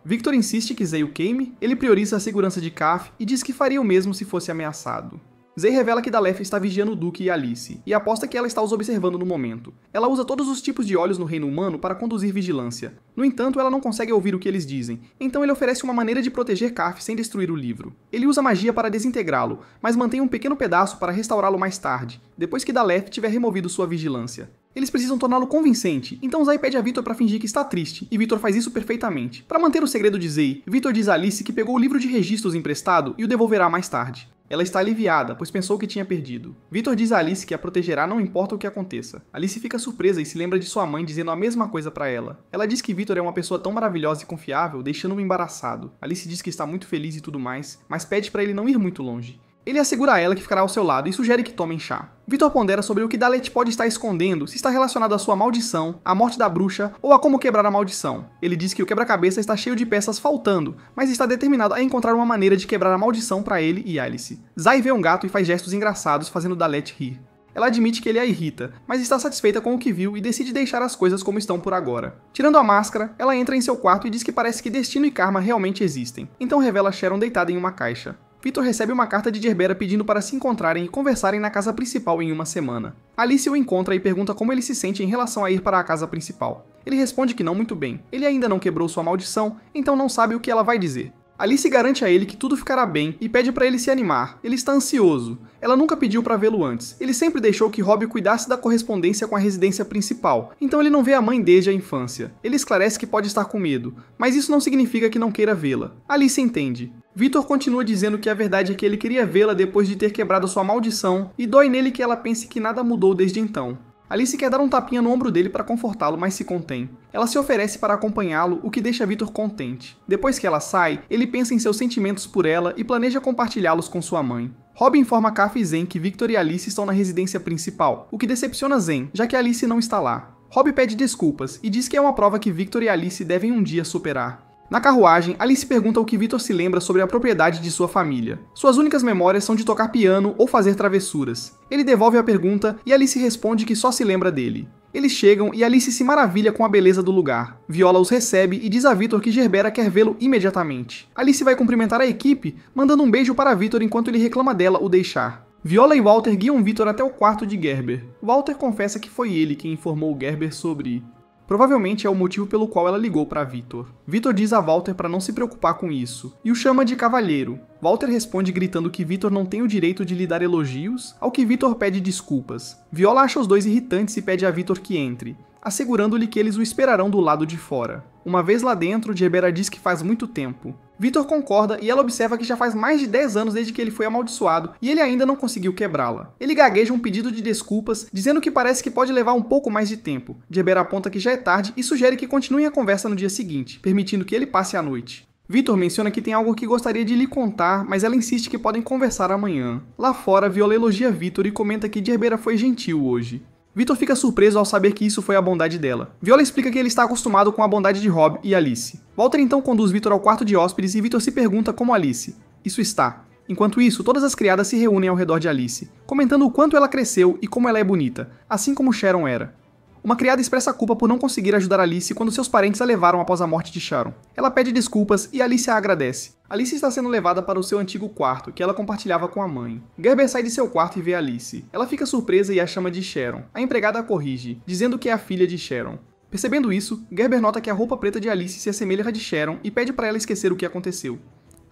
Victor insiste que Zay o queime, ele prioriza a segurança de Kaf e diz que faria o mesmo se fosse ameaçado. Zay revela que Daleth está vigiando Duke e Alice, e aposta que ela está os observando no momento. Ela usa todos os tipos de olhos no reino humano para conduzir vigilância. No entanto, ela não consegue ouvir o que eles dizem, então ele oferece uma maneira de proteger Kaf sem destruir o livro. Ele usa magia para desintegrá-lo, mas mantém um pequeno pedaço para restaurá-lo mais tarde, depois que Daleth tiver removido sua vigilância. Eles precisam torná-lo convincente, então Zay pede a Victor para fingir que está triste, e Victor faz isso perfeitamente. Para manter o segredo de Zay, Victor diz a Alice que pegou o livro de registros emprestado e o devolverá mais tarde. Ela está aliviada, pois pensou que tinha perdido. Victor diz a Alice que a protegerá não importa o que aconteça. Alice fica surpresa e se lembra de sua mãe dizendo a mesma coisa para ela. Ela diz que Victor é uma pessoa tão maravilhosa e confiável, deixando-o embaraçado. Alice diz que está muito feliz e tudo mais, mas pede para ele não ir muito longe. Ele assegura a ela que ficará ao seu lado e sugere que tomem chá. Victor pondera sobre o que Daleth pode estar escondendo, se está relacionado à sua maldição, à morte da bruxa ou a como quebrar a maldição. Ele diz que o quebra-cabeça está cheio de peças faltando, mas está determinado a encontrar uma maneira de quebrar a maldição para ele e Alice. Zay vê um gato e faz gestos engraçados fazendo Daleth rir. Ela admite que ele a irrita, mas está satisfeita com o que viu e decide deixar as coisas como estão por agora. Tirando a máscara, ela entra em seu quarto e diz que parece que destino e karma realmente existem. Então revela Sharon deitada em uma caixa. Victor recebe uma carta de Gerbera pedindo para se encontrarem e conversarem na casa principal em uma semana. Alice o encontra e pergunta como ele se sente em relação a ir para a casa principal. Ele responde que não muito bem. Ele ainda não quebrou sua maldição, então não sabe o que ela vai dizer. Alice garante a ele que tudo ficará bem e pede para ele se animar. Ele está ansioso. Ela nunca pediu para vê-lo antes. Ele sempre deixou que Rob cuidasse da correspondência com a residência principal, então ele não vê a mãe desde a infância. Ele esclarece que pode estar com medo, mas isso não significa que não queira vê-la. Alice entende. Victor continua dizendo que a verdade é que ele queria vê-la depois de ter quebrado sua maldição e dói nele que ela pense que nada mudou desde então. Alice quer dar um tapinha no ombro dele para confortá-lo, mas se contém. Ela se oferece para acompanhá-lo, o que deixa Victor contente. Depois que ela sai, ele pensa em seus sentimentos por ela e planeja compartilhá-los com sua mãe. Rob informa Kaf e Zen que Victor e Alice estão na residência principal, o que decepciona Zen, já que Alice não está lá. Rob pede desculpas e diz que é uma prova que Victor e Alice devem um dia superar. Na carruagem, Alice pergunta o que Victor se lembra sobre a propriedade de sua família. Suas únicas memórias são de tocar piano ou fazer travessuras. Ele devolve a pergunta e Alice responde que só se lembra dele. Eles chegam e Alice se maravilha com a beleza do lugar. Viola os recebe e diz a Victor que Gerbera quer vê-lo imediatamente. Alice vai cumprimentar a equipe, mandando um beijo para Victor enquanto ele reclama dela o deixar. Viola e Walter guiam Victor até o quarto de Gerber. Walter confessa que foi ele quem informou Gerber sobre... Provavelmente é o motivo pelo qual ela ligou para Victor. Victor diz a Walter para não se preocupar com isso, e o chama de cavalheiro. Walter responde gritando que Victor não tem o direito de lhe dar elogios, ao que Victor pede desculpas. Viola acha os dois irritantes e pede a Victor que entre, assegurando-lhe que eles o esperarão do lado de fora. Uma vez lá dentro, Gerbera diz que faz muito tempo. Victor concorda e ela observa que já faz mais de 10 anos desde que ele foi amaldiçoado e ele ainda não conseguiu quebrá-la. Ele gagueja um pedido de desculpas, dizendo que parece que pode levar um pouco mais de tempo. Gerbera aponta que já é tarde e sugere que continuem a conversa no dia seguinte, permitindo que ele passe a noite. Victor menciona que tem algo que gostaria de lhe contar, mas ela insiste que podem conversar amanhã. Lá fora, Viola elogia Victor e comenta que Gerbera foi gentil hoje. Vitor fica surpreso ao saber que isso foi a bondade dela. Viola explica que ele está acostumado com a bondade de Rob e Alice. Walter então conduz Vitor ao quarto de hóspedes e Vitor se pergunta como Alice isso está. Enquanto isso, todas as criadas se reúnem ao redor de Alice, comentando o quanto ela cresceu e como ela é bonita, assim como Sharon era. Uma criada expressa a culpa por não conseguir ajudar Alice quando seus parentes a levaram após a morte de Sharon. Ela pede desculpas e Alice a agradece. Alice está sendo levada para o seu antigo quarto, que ela compartilhava com a mãe. Gerber sai de seu quarto e vê Alice. Ela fica surpresa e a chama de Sharon. A empregada a corrige, dizendo que é a filha de Sharon. Percebendo isso, Gerber nota que a roupa preta de Alice se assemelha à de Sharon e pede para ela esquecer o que aconteceu.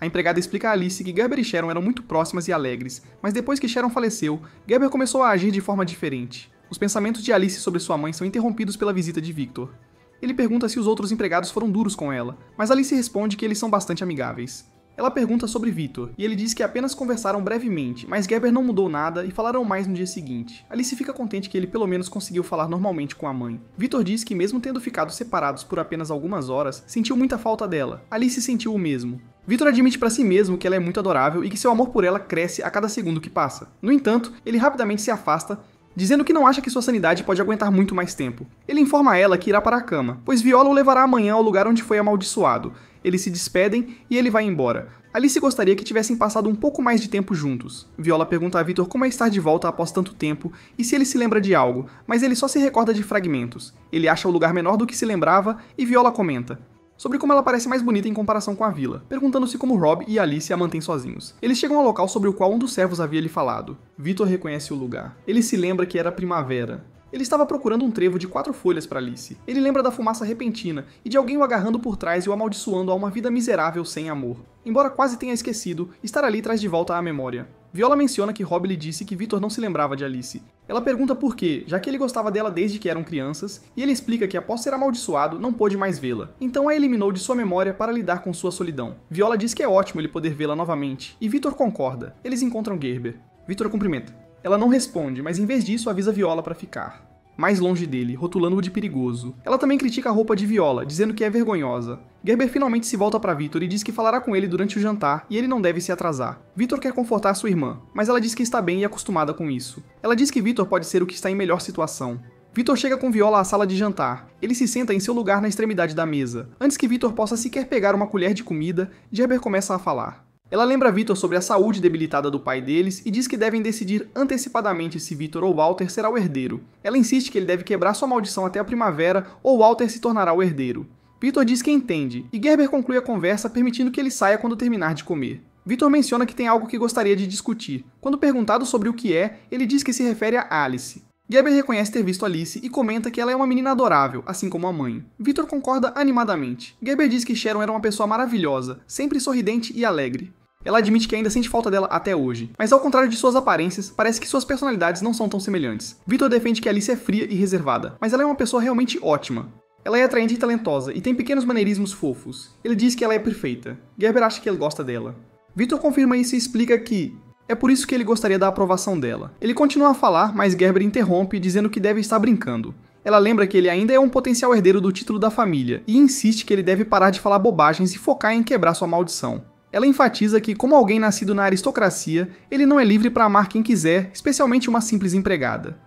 A empregada explica a Alice que Gerber e Sharon eram muito próximas e alegres, mas depois que Sharon faleceu, Gerber começou a agir de forma diferente. Os pensamentos de Alice sobre sua mãe são interrompidos pela visita de Victor. Ele pergunta se os outros empregados foram duros com ela, mas Alice responde que eles são bastante amigáveis. Ela pergunta sobre Victor, e ele diz que apenas conversaram brevemente, mas Gerber não mudou nada e falaram mais no dia seguinte. Alice fica contente que ele pelo menos conseguiu falar normalmente com a mãe. Victor diz que mesmo tendo ficado separados por apenas algumas horas, sentiu muita falta dela. Alice sentiu o mesmo. Victor admite para si mesmo que ela é muito adorável e que seu amor por ela cresce a cada segundo que passa. No entanto, ele rapidamente se afasta, dizendo que não acha que sua sanidade pode aguentar muito mais tempo. Ele informa a ela que irá para a cama, pois Viola o levará amanhã ao lugar onde foi amaldiçoado. Eles se despedem e ele vai embora. Alice gostaria que tivessem passado um pouco mais de tempo juntos. Viola pergunta a Victor como é estar de volta após tanto tempo e se ele se lembra de algo, mas ele só se recorda de fragmentos. Ele acha o lugar menor do que se lembrava e Viola comenta sobre como ela parece mais bonita em comparação com a vila, perguntando-se como Rob e Alice a mantêm sozinhos. Eles chegam ao local sobre o qual um dos servos havia lhe falado. Victor reconhece o lugar. Ele se lembra que era primavera. Ele estava procurando um trevo de 4 folhas para Alice. Ele lembra da fumaça repentina e de alguém o agarrando por trás e o amaldiçoando a uma vida miserável sem amor. Embora quase tenha esquecido, estar ali traz de volta à memória. Viola menciona que Rob lhe disse que Victor não se lembrava de Alice. Ela pergunta por quê, já que ele gostava dela desde que eram crianças, e ele explica que após ser amaldiçoado, não pôde mais vê-la. Então a eliminou de sua memória para lidar com sua solidão. Viola diz que é ótimo ele poder vê-la novamente, e Victor concorda. Eles encontram Gerber. Victor a cumprimenta. Ela não responde, mas em vez disso avisa Viola para ficar mais longe dele, rotulando-o de perigoso. Ela também critica a roupa de Viola, dizendo que é vergonhosa. Gerber finalmente se volta para Victor e diz que falará com ele durante o jantar e ele não deve se atrasar. Victor quer confortar sua irmã, mas ela diz que está bem e acostumada com isso. Ela diz que Victor pode ser o que está em melhor situação. Victor chega com Viola à sala de jantar. Ele se senta em seu lugar na extremidade da mesa. Antes que Victor possa sequer pegar uma colher de comida, Gerber começa a falar. Ela lembra Victor sobre a saúde debilitada do pai deles e diz que devem decidir antecipadamente se Victor ou Walter será o herdeiro. Ela insiste que ele deve quebrar sua maldição até a primavera ou Walter se tornará o herdeiro. Victor diz que entende, e Gerber conclui a conversa permitindo que ele saia quando terminar de comer. Victor menciona que tem algo que gostaria de discutir. Quando perguntado sobre o que é, ele diz que se refere a Alice. Gerber reconhece ter visto Alice e comenta que ela é uma menina adorável, assim como a mãe. Victor concorda animadamente. Gerber diz que Sharon era uma pessoa maravilhosa, sempre sorridente e alegre. Ela admite que ainda sente falta dela até hoje, mas ao contrário de suas aparências, parece que suas personalidades não são tão semelhantes. Victor defende que Alice é fria e reservada, mas ela é uma pessoa realmente ótima. Ela é atraente e talentosa, e tem pequenos maneirismos fofos. Ele diz que ela é perfeita. Gerber acha que ele gosta dela. Victor confirma isso e explica que é por isso que ele gostaria da aprovação dela. Ele continua a falar, mas Gerber interrompe, dizendo que deve estar brincando. Ela lembra que ele ainda é um potencial herdeiro do título da família, e insiste que ele deve parar de falar bobagens e focar em quebrar sua maldição. Ela enfatiza que, como alguém nascido na aristocracia, ele não é livre para amar quem quiser, especialmente uma simples empregada.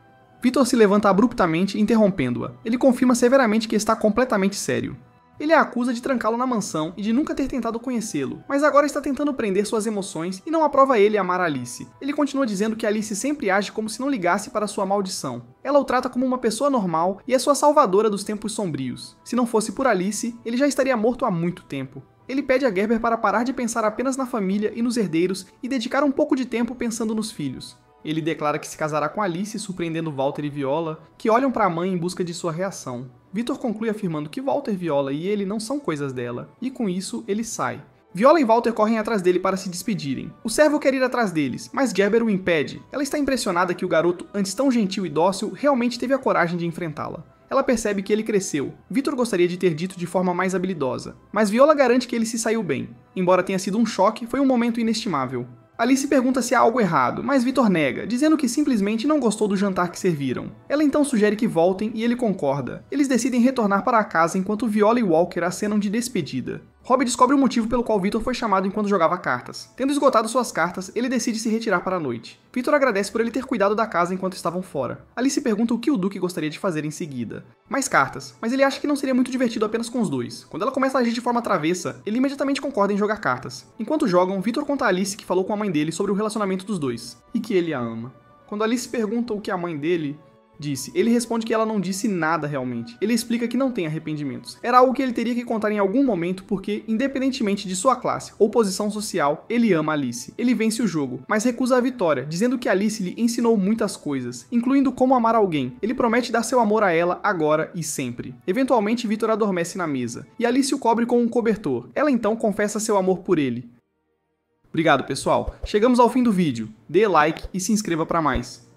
Victor se levanta abruptamente, interrompendo-a. Ele confirma severamente que está completamente sério. Ele a acusa de trancá-lo na mansão e de nunca ter tentado conhecê-lo, mas agora está tentando prender suas emoções e não aprova ele amar Alice. Ele continua dizendo que Alice sempre age como se não ligasse para sua maldição. Ela o trata como uma pessoa normal e é sua salvadora dos tempos sombrios. Se não fosse por Alice, ele já estaria morto há muito tempo. Ele pede a Gerber para parar de pensar apenas na família e nos herdeiros e dedicar um pouco de tempo pensando nos filhos. Ele declara que se casará com Alice, surpreendendo Walter e Viola, que olham para a mãe em busca de sua reação. Victor conclui afirmando que Walter, Viola e ele não são coisas dela, e com isso ele sai. Viola e Walter correm atrás dele para se despedirem. O servo quer ir atrás deles, mas Gerber o impede. Ela está impressionada que o garoto, antes tão gentil e dócil, realmente teve a coragem de enfrentá-la. Ela percebe que ele cresceu. Victor gostaria de ter dito de forma mais habilidosa, mas Viola garante que ele se saiu bem. Embora tenha sido um choque, foi um momento inestimável. Alice pergunta se há algo errado, mas Victor nega, dizendo que simplesmente não gostou do jantar que serviram. Ela então sugere que voltem e ele concorda. Eles decidem retornar para a casa enquanto Viola e Walker acenam de despedida. Rob descobre o motivo pelo qual Victor foi chamado enquanto jogava cartas. Tendo esgotado suas cartas, ele decide se retirar para a noite. Victor agradece por ele ter cuidado da casa enquanto estavam fora. Alice pergunta o que o Duque gostaria de fazer em seguida. Mais cartas, mas ele acha que não seria muito divertido apenas com os dois. Quando ela começa a agir de forma travessa, ele imediatamente concorda em jogar cartas. Enquanto jogam, Victor conta a Alice que falou com a mãe dele sobre o relacionamento dos dois, e que ele a ama. Quando Alice pergunta o que a mãe dele disse, ele responde que ela não disse nada realmente. Ele explica que não tem arrependimentos. Era algo que ele teria que contar em algum momento porque, independentemente de sua classe ou posição social, ele ama Alice. Ele vence o jogo, mas recusa a vitória, dizendo que Alice lhe ensinou muitas coisas, incluindo como amar alguém. Ele promete dar seu amor a ela agora e sempre. Eventualmente, Victor adormece na mesa, e Alice o cobre com um cobertor. Ela então confessa seu amor por ele. Obrigado, pessoal. Chegamos ao fim do vídeo. Dê like e se inscreva para mais.